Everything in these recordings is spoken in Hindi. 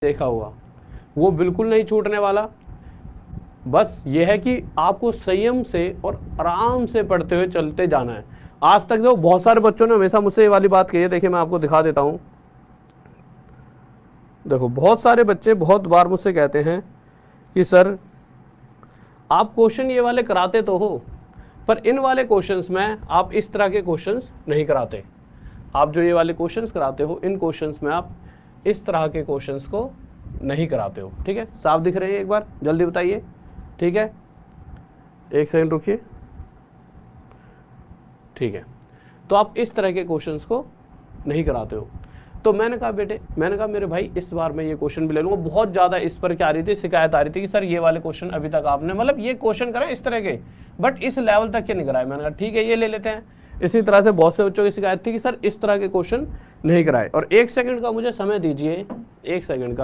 देखा होगा, वो बिल्कुल नहीं छूटने वाला। बस ये है कि आपको संयम से और आराम से पढ़ते हुए चलते जाना है। आज तक जो बहुत सारे बच्चों ने हमेशा मुझसे ये वाली बात कही है, देखिए मैं आपको दिखा देता हूँ। देखो बहुत सारे बच्चे बहुत बार मुझसे कहते हैं कि सर आप क्वेश्चन ये वाले कराते तो हो, पर इन वाले क्वेश्चंस में आप इस तरह के क्वेश्चंस नहीं कराते। आप जो ये वाले क्वेश्चंस कराते हो, इन क्वेश्चंस में आप इस तरह के क्वेश्चंस को नहीं कराते हो। ठीक है, साफ दिख रहे हैं? एक बार जल्दी बताइए। ठीक है, एक सेकंड रुकिए। ठीक है, तो आप इस तरह के क्वेश्चंस को नहीं कराते हो। तो मैंने कहा बेटे, मैंने कहा मेरे भाई इस बार मैं ये क्वेश्चन भी ले लूँगा। बहुत ज़्यादा इस पर क्या आ रही थी, शिकायत आ रही थी कि सर ये वाले क्वेश्चन अभी तक आपने मतलब ये क्वेश्चन कराए इस तरह के, बट इस लेवल तक के नहीं कराए। मैंने कहा ठीक है ये ले लेते हैं। इसी तरह से बहुत से बच्चों की शिकायत थी कि सर इस तरह के क्वेश्चन नहीं कराए। और एक सेकंड का मुझे समय दीजिए, एक सेकंड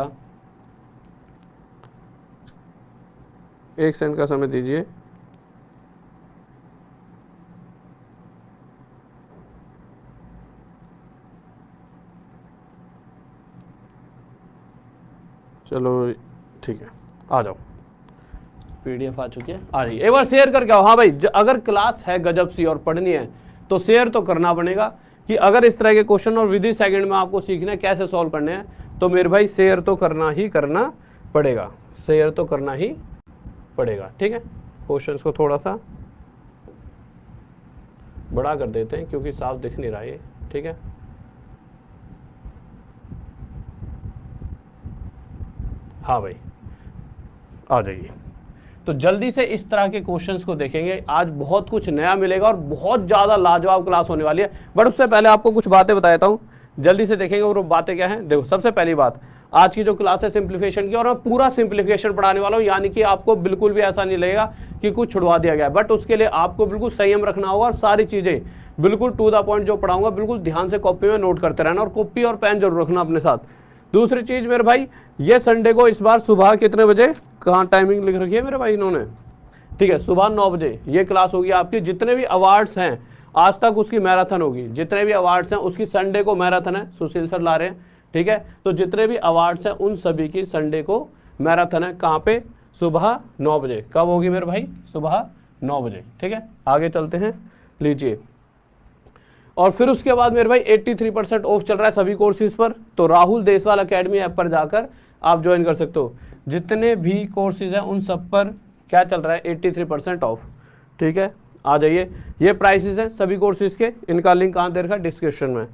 का समय दीजिए। चलो ठीक है, आ जाओ, पीडीएफ आ चुकी है, आ रही है। एक बार शेयर करके आओ। हाँ भाई, अगर क्लास है गजब सी और पढ़नी है तो शेयर तो करना पड़ेगा कि अगर इस तरह के क्वेश्चन और विद इन सेकंड में आपको सीखना है कैसे सॉल्व करने हैं, तो मेरे भाई शेयर तो करना ही करना पड़ेगा, शेयर तो करना ही पड़ेगा। ठीक है, क्वेश्चंस को थोड़ा सा बड़ा कर देते हैं क्योंकि साफ दिख नहीं रहा है। ठीक है, हाँ भाई आ जाइए। तो जल्दी से इस तरह के क्वेश्चंस को देखेंगे। आज बहुत कुछ नया मिलेगा और बहुत ज़्यादा लाजवाब क्लास होने वाली है। बट उससे पहले आपको कुछ बातें बताता हूँ, जल्दी से देखेंगे। और वो बातें क्या हैं? देखो, सबसे पहली बात, आज की जो क्लास है सिंप्लीफिकेशन की, और मैं पूरा सिंप्लीफिकेशन पढ़ाने वाला हूँ। यानी कि आपको बिल्कुल भी ऐसा नहीं लगेगा कि कुछ छुड़वा दिया गया, बट उसके लिए आपको बिल्कुल संयम रखना होगा और सारी चीज़ें बिल्कुल टू द पॉइंट जो पढ़ाऊंगा बिल्कुल ध्यान से कॉपी में नोट करते रहना, और कॉपी और पेन जरूर रखना अपने साथ। दूसरी चीज़ मेरे भाई, ये संडे को इस बार सुबह कितने बजे, कहाँ टाइमिंग लिख रखी है मेरे भाई इन्होंने? ठीक है, सुबह 9 बजे ये क्लास होगी आपकी। जितने भी अवार्ड्स हैं आज तक उसकी मैराथन होगी। जितने भी अवार्ड्स हैं उसकी संडे को मैराथन है, सुशील सर ला रहे हैं। ठीक है, तो जितने भी अवार्ड्स हैं उन सभी की संडे को मैराथन है। कहाँ पे? सुबह 9 बजे। कब होगी मेरे भाई? सुबह 9 बजे। ठीक है, आगे चलते हैं, लीजिए। और फिर उसके बाद मेरे भाई 83% ऑफ चल रहा है सभी कोर्सेज पर। तो राहुल देसवाल एकेडमी ऐप पर जाकर आप ज्वाइन कर सकते हो। जितने भी कोर्सेज हैं उन सब पर क्या चल रहा है? 83% ऑफ। ठीक है, आ जाइए। ये प्राइसेस हैं सभी कोर्सेज के, इनका लिंक कहाँ दे रखा है? डिस्क्रिप्शन में।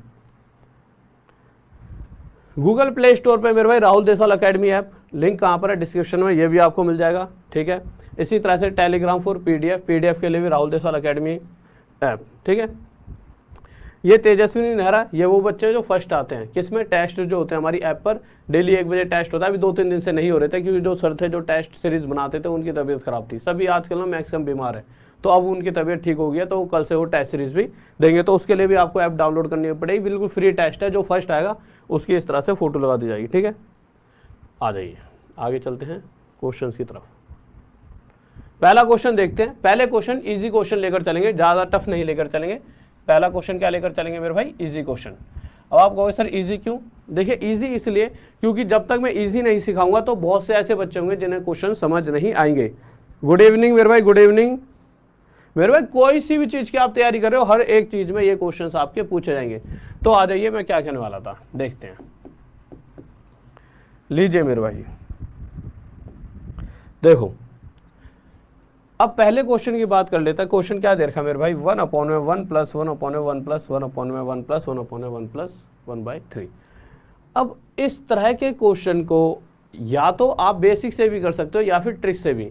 गूगल प्ले स्टोर पे मेरे भाई Rahul Deswal academy app, link कहाँ पर है? डिस्क्रिप्शन में, ये भी आपको मिल जाएगा। ठीक है, इसी तरह से टेलीग्राम फॉर पीडीएफ के लिए भी राहुल देसवाल एकेडमी ऐप। ठीक है, ये तेजस्विनी नेहरा, ये वो बच्चे जो फर्स्ट आते हैं किसमें? टेस्ट जो होते हैं हमारी ऐप पर, डेली 1 बजे टेस्ट होता है। अभी 2-3 दिन से नहीं हो रहे थे क्योंकि जो सर थे जो टेस्ट सीरीज बनाते थे उनकी तबीयत खराब थी। सभी आजकल ना मैक्सिमम बीमार है, तो अब उनकी तबीयत ठीक हो गई है, तो कल से वो टेस्ट सीरीज भी देंगे। तो उसके लिए भी आपको ऐप डाउनलोड करनी पड़ेगी, बिल्कुल फ्री टेस्ट है। जो फर्स्ट आएगा उसकी इस तरह से फोटो लगा दी जाएगी। ठीक है, आ जाइए, आगे चलते हैं क्वेश्चन की तरफ। पहला क्वेश्चन देखते हैं। पहले क्वेश्चन इजी क्वेश्चन लेकर चलेंगे, ज़्यादा टफ नहीं लेकर चलेंगे। पहला क्वेश्चन क्या लेकर चलेंगे मेरे भाई? Easy question. अब आप कहोगे सर इजी क्यों? देखिए इजी इसलिए क्योंकि जब तक मैं इजी नहीं सिखाऊंगा तो बहुत से ऐसे बच्चे होंगे जिन्हें क्वेश्चन समझ नहीं आएंगे। गुड इवनिंग मेरे भाई, गुड इवनिंग मेरे भाई। कोई सी भी चीज़ की आप तैयारी कर रहे हो, हर एक चीज़ में ये क्वेश्चन आपके पूछे जाएंगे। तो आ जाइए, मैं क्या कहने वाला था देखते हैं। लीजिए मेरे भाई, देखो अब पहले क्वेश्चन की बात कर लेता है। क्वेश्चन क्या दे रखा है मेरे भाई? 1/1 + 1/1 + 1/1 + 1/1 + 1/3। अब इस तरह के क्वेश्चन को या तो आप बेसिक से भी कर सकते हो या फिर ट्रिक से भी।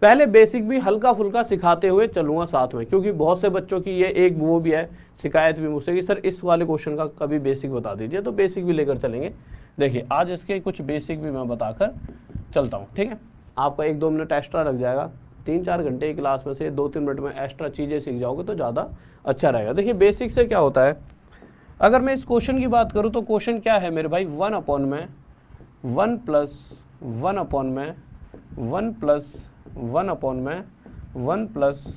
पहले बेसिक भी हल्का फुल्का सिखाते हुए चलूंगा साथ में, क्योंकि बहुत से बच्चों की ये एक वो भी है शिकायत भी मुझसे कि सर इस वाले क्वेश्चन का कभी बेसिक बता दीजिए। तो बेसिक भी लेकर चलेंगे। देखिए आज इसके कुछ बेसिक भी मैं बताकर चलता हूँ। ठीक है, आपका 1-2 मिनट एक्स्ट्रा लग जाएगा। 3-4 घंटे की क्लास में से 2-3 मिनट में एक्स्ट्रा चीज़ें सीख जाओगे तो ज़्यादा अच्छा रहेगा। देखिए बेसिक से क्या होता है, अगर मैं इस क्वेश्चन की बात करूँ तो क्वेश्चन क्या है मेरे भाई? 1/1 + 1/1 + 1/1 +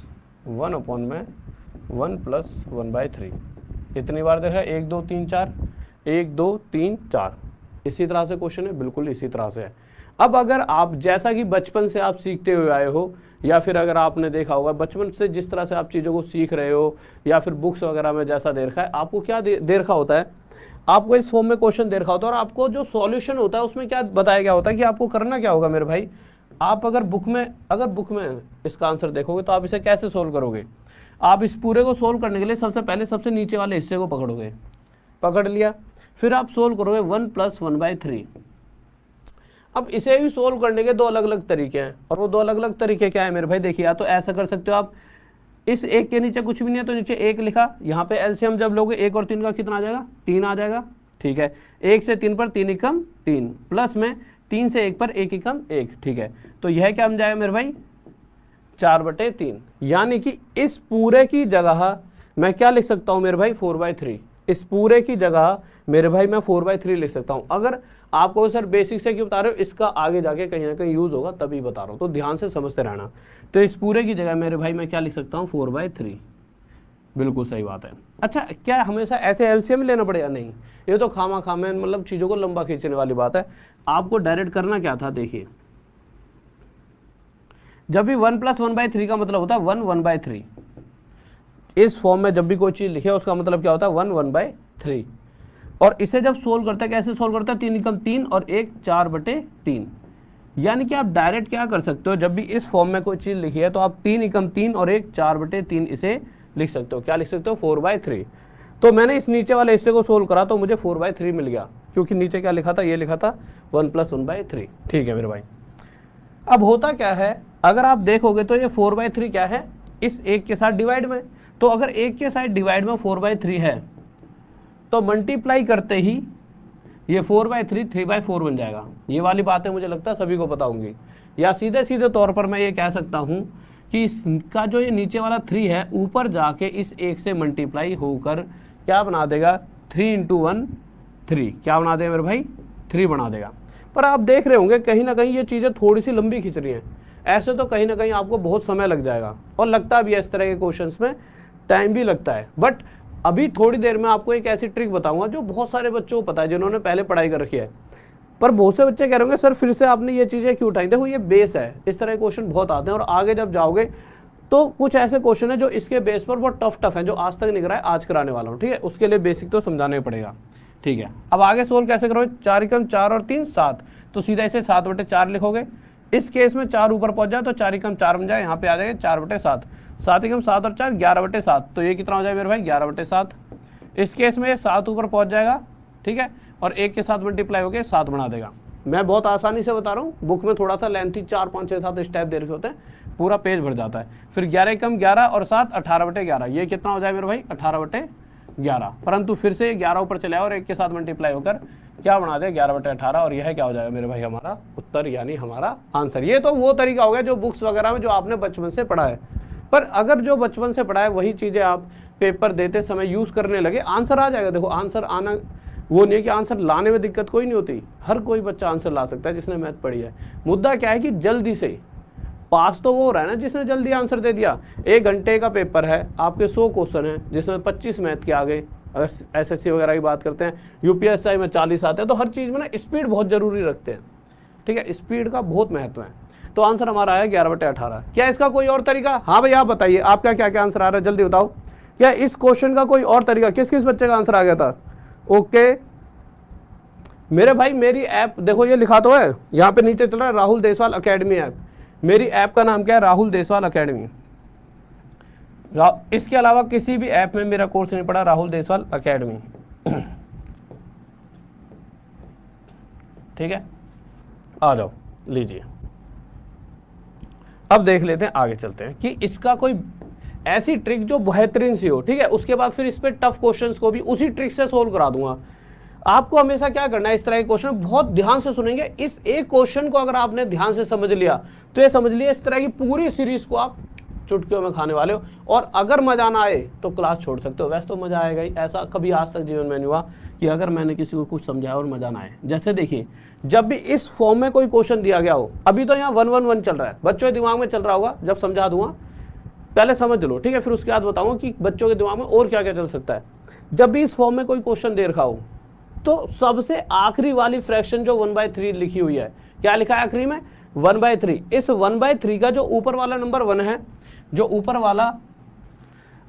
1/1 + 1/3। इतनी बार देखा? 1 2 3 4, 1 2 3 4। इसी तरह से क्वेश्चन है, बिल्कुल इसी तरह से है। अब अगर आप जैसा कि बचपन से आप सीखते हुए आए हो, या फिर अगर आपने देखा होगा बचपन से जिस तरह से आप चीज़ों को सीख रहे हो, या फिर बुक्स वगैरह में जैसा दे रखा है, आपको क्या दे रखा होता है, आपको इस फॉर्म में क्वेश्चन दे रखा होता है, और आपको जो सॉल्यूशन होता है उसमें क्या बताया गया होता है कि आपको करना क्या होगा मेरे भाई। आप अगर बुक में इसका आंसर देखोगे तो आप इसे कैसे सोल्व करोगे। आप इस पूरे को सोल्व करने के लिए सबसे पहले सबसे नीचे वाले हिस्से को पकड़ोगे, पकड़ लिया, फिर आप सोल्व करोगे 1 + 1/3। अब इसे भी सोल्व करने के दो अलग अलग तरीके हैं, और वो दो अलग अलग तरीके क्या है मेरे भाई, देखिए या तो ऐसा कर सकते हो आप, इस एक के नीचे कुछ भी नहीं है तो नीचे एक लिखा, यहाँ पे एलसीएम जब लोगे 1 और 3 का कितना आ जाएगा, 3 आ जाएगा, ठीक है। 1 से 3 पर 3 एकम 3, प्लस में 3 से 1 पर 1 एकम 1, ठीक है। तो यह क्या बन जाएगा मेरे भाई, 4/3। यानी कि इस पूरे की जगह मैं क्या लिख सकता हूँ मेरे भाई, 4/3। इस पूरे की जगह मेरे भाई मैं 4/3 लिख सकता हूँ। अगर आपको सर बेसिक से क्यों बता रहे हो, इसका आगे जाके कहीं ना कहीं यूज होगा तभी बता रहा हूँ, तो ध्यान से समझते रहना। तो इस पूरे की जगह मेरे भाई मैं क्या लिख सकता हूँ, 4/3। बिल्कुल सही बात है। अच्छा, क्या हमेशा ऐसे एलसीएम लेना पड़ेगा, नहीं, ये तो खामा में मतलब चीज़ों को लंबा खींचने वाली बात है। आपको डायरेक्ट करना क्या था, देखिए जब भी 1 + 1/3 का मतलब होता है 1 1/3। इस फॉर्म में जब भी कोई चीज़ लिखे उसका मतलब क्या होता है, 1 1/3। और इसे जब सोल्व करते हैं, कैसे सोल्व करते हैं, 3 एकम 3 और 1 4/3। यानी कि आप डायरेक्ट क्या कर सकते हो, जब भी इस फॉर्म में कोई चीज़ लिखी है तो आप 3 एकम 3 और 1 4/3 इसे लिख सकते हो। क्या लिख सकते हो, 4/3। तो मैंने इस नीचे वाले हिस्से को सोल्व करा तो मुझे 4/3 मिल गया, क्योंकि नीचे क्या लिखा था, ये लिखा था 1 + 1/3। ठीक है मेरे भाई। अब होता क्या है, अगर आप देखोगे तो ये 4/3 क्या है, इस एक के साथ डिवाइड में, तो अगर एक के साथ डिवाइड में 4/3 है तो मल्टीप्लाई करते ही ये 4/3 3/4 बन जाएगा। ये वाली बातें मुझे लगता है सभी को पता होंगी। या सीधे सीधे तौर पर मैं ये कह सकता हूँ कि इसका जो ये नीचे वाला 3 है ऊपर जाके इस एक से मल्टीप्लाई होकर क्या बना देगा, 3 × 1 3। क्या बना देगा मेरे भाई, 3 बना देगा। पर आप देख रहे होंगे कहीं ना कहीं ये चीज़ें थोड़ी सी लंबी खिंच रही हैं। ऐसे तो कहीं ना कहीं आपको बहुत समय लग जाएगा, और लगता भी है इस तरह के क्वेश्चंस में टाइम भी लगता है। बट अभी थोड़ी देर में आपको एक ऐसी ट्रिक बताऊंगा जो बहुत सारे बच्चों को पता है, जिन्होंने पहले पढ़ाई कर रखी है। पर बहुत से बच्चे कह रहे होंगे सर फिर से आपने ये चीज़ें क्यों उठाई। देखो ये बेस है, इस तरह के क्वेश्चन बहुत आते हैं, और आगे जब जाओगे तो कुछ ऐसे क्वेश्चन है जो इसके बेस पर बहुत टफ है, जो आज तक नहीं कराए आज कराने वाला हूँ, ठीक है। उसके लिए बेसिक तो समझाना ही पड़ेगा, ठीक है। अब आगे सोल्व कैसे करोगे, 4 एकम 4 और 3 7, तो सीधा इसे 7/4 लिखोगे। इस केस में 4 ऊपर पहुंच जाए तो 4 एकम 4 बन जाए, यहाँ पे आ जाएगा 4/7। 7 एकम 7 और 4 11/7, तो ये कितना हो जाए मेरे भाई, 11/7। इस केस में 7 ऊपर पहुंच जाएगा, ठीक है, और 1 के साथ मल्टीप्लाई होकर 7 बना देगा। मैं बहुत आसानी से बता रहा हूँ, बुक में थोड़ा सा लेंथी 4 5 6 7 स्टेप दे रखे होते हैं, पूरा पेज भर जाता है। फिर 11 एकम 11 और 7 18/11, ये कितना हो जाए मेरे भाई, 18/11। परंतु फिर से 11 ऊपर चले और 1 के साथ मल्टीप्लाई होकर क्या बना दे, 11/18, और यह क्या हो जाएगा मेरे भाई, हमारा उत्तर यानी हमारा आंसर। ये तो वो तरीका हो गया जो बुक्स वगैरह में जो आपने बचपन से पढ़ा है। पर अगर जो बचपन से पढ़ा है वही चीज़ें आप पेपर देते समय यूज़ करने लगे, आंसर आ जाएगा। देखो आंसर आना वो नहीं है कि आंसर लाने में दिक्कत कोई नहीं होती, हर कोई बच्चा आंसर ला सकता है जिसने मैथ पढ़ी है। मुद्दा क्या है कि जल्दी से पास तो वो हो रहा है ना जिसने जल्दी आंसर दे दिया। 1 घंटे का पेपर है, आपके 100 क्वेश्चन हैं जिसमें 25 मैथ के आ गए। अगर एसएससी वगैरह की बात करते हैं, यूपीएससी में 40 आते हैं, तो हर चीज़ में ना स्पीड बहुत ज़रूरी रखते हैं, ठीक है। स्पीड का बहुत महत्व है। तो आंसर हमारा आया 11/18। क्या इसका कोई और तरीका, हाँ भाई आप बताइए आपका क्या क्या आंसर आ रहा है, जल्दी बताओ। क्या इस क्वेश्चन का कोई और तरीका, किस किस बच्चे का आंसर आ गया था। ओके मेरे भाई, मेरी ऐप देखो ये लिखा तो है यहाँ पे नीचे चल रहा है राहुल देसवाल अकेडमी ऐप। मेरी ऐप का नाम क्या है, राहुल देसवाल अकेडमी। इसके अलावा किसी भी ऐप में मेरा कोर्स नहीं पड़ा, राहुल देसवाल अकेडमी, ठीक है। आ जाओ लीजिए, अब देख लेते हैं, आगे चलते हैं कि इसका कोई ऐसी ट्रिक जो बेहतरीन सी हो, ठीक है। उसके बाद फिर इस पे टफ क्वेश्चंस को भी उसी ट्रिक से सोल्व करा दूंगा। आपको हमेशा क्या करना है, इस तरह के क्वेश्चन बहुत ध्यान से सुनेंगे। इस एक क्वेश्चन को अगर आपने ध्यान से समझ लिया तो ये समझ लिया इस तरह की पूरी सीरीज को आप चुटकियों में खाने वाले हो। और अगर मजा ना आए तो क्लास छोड़ सकते हो, वैसे तो मजा आएगा ही। ऐसा कभी आज तक जीवन में नहीं हुआ कि अगर मैंने किसी को कुछ समझाया और मजा ना आए। जैसे देखिए, जब भी इस फॉर्म में कोई क्वेश्चन दिया गया हो, अभी तो यहाँ 1 1 1 चल रहा है, बच्चों के दिमाग में चल रहा होगा, जब समझा दूंगा पहले समझ लो, ठीक है। फिर उसके बाद बताऊंगा कि बच्चों के दिमाग में और क्या क्या चल सकता है। जब भी इस फॉर्म में कोई क्वेश्चन दे रखा हो, तो सबसे आखिरी वाली फ्रैक्शन जो 1/3 लिखी हुई है, क्या लिखा है आखिरी में 1/3। इस 1/3 का जो ऊपर वाला नंबर 1 है, जो ऊपर वाला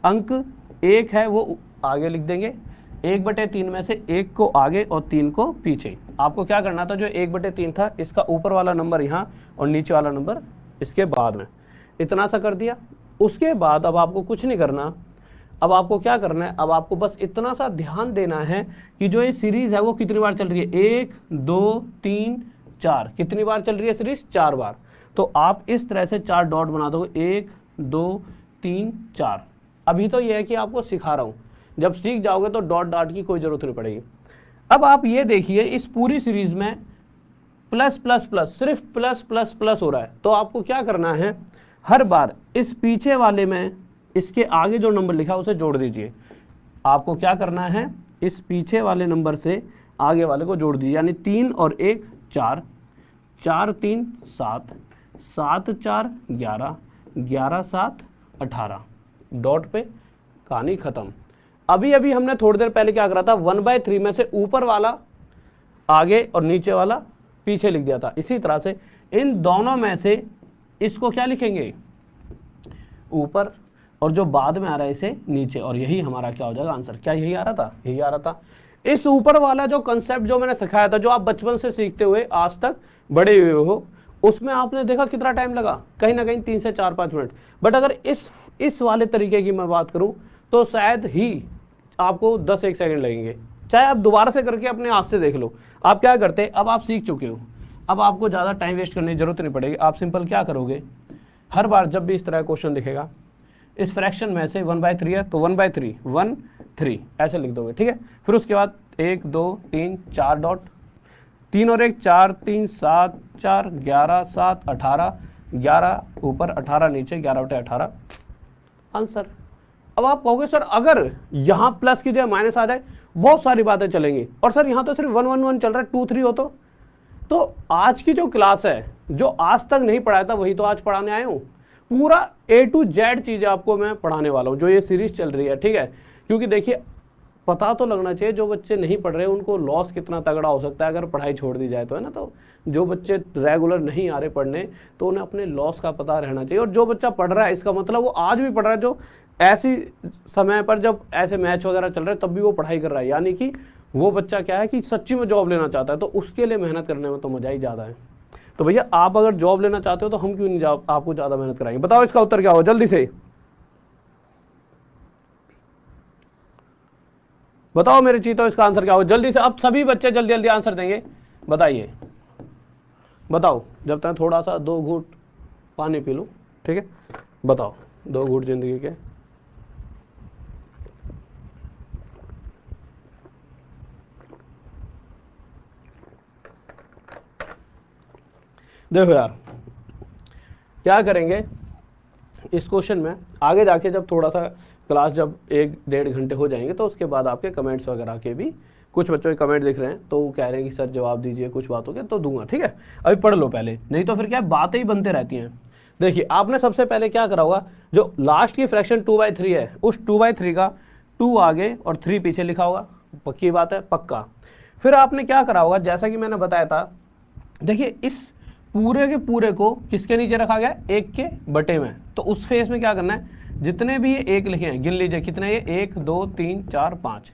अंक 1 है वो आगे लिख देंगे, 1/3 में से 1 को आगे और 3 को पीछे। आपको क्या करना था, जो 1/3 था इसका ऊपर वाला नंबर यहाँ और नीचे वाला नंबर इसके बाद में, इतना सा कर दिया। उसके बाद अब आपको कुछ नहीं करना, अब आपको क्या करना है, अब आपको बस इतना सा ध्यान देना है कि जो ये सीरीज है वो कितनी बार चल रही है, 1 2 3 4, कितनी बार चल रही है सीरीज, 4 बार। तो आप इस तरह से 4 डॉट बना दोगे, 1 2 3 4। अभी तो ये है कि आपको सिखा रहा हूँ, जब सीख जाओगे तो डॉट डॉट की कोई जरूरत नहीं पड़ेगी। अब आप ये देखिए इस पूरी सीरीज में प्लस प्लस प्लस, सिर्फ प्लस प्लस प्लस हो रहा है। तो आपको क्या करना है, हर बार इस पीछे वाले में इसके आगे जो नंबर लिखा है उसे जोड़ दीजिए। आपको क्या करना है, इस पीछे वाले नंबर से आगे वाले को जोड़ दीजिए, यानी 3 और 1 4, 4 3 7, 7 4 11, 11 7 18, डॉट पे कहानी खत्म। अभी अभी हमने थोड़ी देर पहले क्या करा था, 1/3 में से ऊपर वाला आगे और नीचे वाला पीछे लिख दिया था। इसी तरह से इन दोनों में से इसको क्या लिखेंगे, ऊपर, और जो बाद में आ रहा है इसे नीचे, और यही हमारा क्या हो जाएगा आंसर। क्या यही आ रहा था, यही आ रहा था। इस ऊपर वाला जो कंसेप्ट जो मैंने सिखाया था, जो आप बचपन से सीखते हुए आज तक बड़े हुए हो, उसमें आपने देखा कितना टाइम लगा, कहीं ना कहीं 3 से 4-5 मिनट। बट अगर इस वाले तरीके की मैं बात करूं तो शायद ही आपको 10-1 सेकंड लगेंगे। चाहे आप दोबारा से करके अपने हाथ से देख लो। आप क्या करते, अब आप सीख चुके हो, अब आपको ज़्यादा टाइम वेस्ट करने की जरूरत नहीं पड़ेगी। आप सिंपल क्या करोगे, हर बार जब भी इस तरह क्वेश्चन दिखेगा, इस फ्रैक्शन में से 1/3 है तो 1/3 1 3 ऐसे लिख दोगे, ठीक है। फिर उसके बाद 1 2 3 4 डॉट, 3 और 1 4, 3 7 4, 11 7 18, 11 ऊपर 18 नीचे, 11/18 आंसर। अब आप कहोगे सर अगर यहाँ प्लस की जगह माइनस आ जाए, बहुत सारी बातें चलेंगी, और सर यहाँ तो सिर्फ 1 1 1 चल रहा है, 2 3 हो तो आज की जो क्लास है, जो आज तक नहीं पढ़ाया था वही तो आज पढ़ाने आया हूँ। पूरा A to Z चीज़ें आपको मैं पढ़ाने वाला हूँ, जो ये सीरीज चल रही है, ठीक है। क्योंकि देखिए पता तो लगना चाहिए, जो बच्चे नहीं पढ़ रहे उनको लॉस कितना तगड़ा हो सकता है अगर पढ़ाई छोड़ दी जाए तो, है ना। तो जो बच्चे रेगुलर नहीं आ रहे पढ़ने, तो उन्हें अपने लॉस का पता रहना चाहिए। और जो बच्चा पढ़ रहा है, इसका मतलब वो आज भी पढ़ रहा है, जो ऐसी समय पर जब ऐसे मैच वगैरह चल रहे हैं तब भी वो पढ़ाई कर रहा है, यानी कि वो बच्चा क्या है कि सच्ची में जॉब लेना चाहता है, तो उसके लिए मेहनत करने में तो मजा ही ज़्यादा है। तो भैया आप अगर जॉब लेना चाहते हो तो हम क्यों नहीं आपको ज़्यादा मेहनत कराएंगे। बताओ इसका उत्तर क्या हो, जल्दी से बताओ मेरे चीतों, इसका आंसर क्या हो जल्दी से। अब सभी बच्चे जल्दी जल्दी आंसर देंगे, बताइए बताओ। जब तक थोड़ा सा 2 घूंट पानी पी लूँ, ठीक है। बताओ 2 घूंट जिंदगी के। देखो यार क्या करेंगे इस क्वेश्चन में, आगे जाके जब थोड़ा सा क्लास जब 1-1.5 घंटे हो जाएंगे तो उसके बाद आपके कमेंट्स वगैरह के भी, कुछ बच्चों के कमेंट दिख रहे हैं तो वो कह रहे हैं कि सर जवाब दीजिए कुछ बातों के, तो दूंगा, ठीक है। अभी पढ़ लो पहले, नहीं तो फिर क्या बातें ही बनते रहती हैं। देखिए आपने सबसे पहले क्या करा होगा, जो लास्ट की फ्रैक्शन 2/3 है, उस 2/3 का 2 आगे और 3 पीछे लिखा होगा, पक्की बात है, पक्का। फिर आपने क्या करा होगा, जैसा कि मैंने बताया था, देखिए इस पूरे के पूरे को किसके नीचे रखा गया, 1 के बटे में। तो उस फेस में क्या करना है, जितने भी ये 1 लिखे हैं गिन लीजिए, कितने ये 1 2 3 4 5,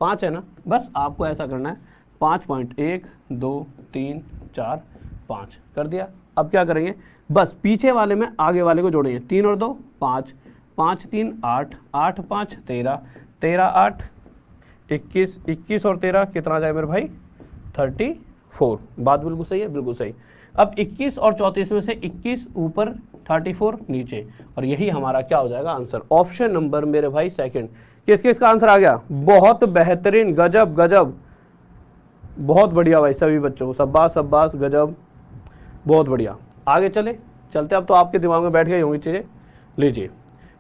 5 है ना। बस आपको ऐसा करना है 5.1 2 3 4 5 कर दिया। अब क्या करेंगे, बस पीछे वाले में आगे वाले को जोड़ेंगे, 3 और 2 5, 5 3 8, 8 5 13, 13 8 21, 21 और 13 कितना आ जाए मेरे भाई, 34। बात बिल्कुल सही है, बिल्कुल सही। अब 21 और 34 में से 21 ऊपर 34 नीचे, और यही हमारा क्या हो जाएगा आंसर। ऑप्शन नंबर मेरे भाई सेकंड। किस किस का आंसर आ गया, बहुत बेहतरीन, गजब गजब, बहुत बढ़िया भाई सभी बच्चों, शब्बाश शब्बाश, गजब, बहुत बढ़िया। आगे चलते अब तो आपके दिमाग में बैठ गई होंगी चीजें। लीजिए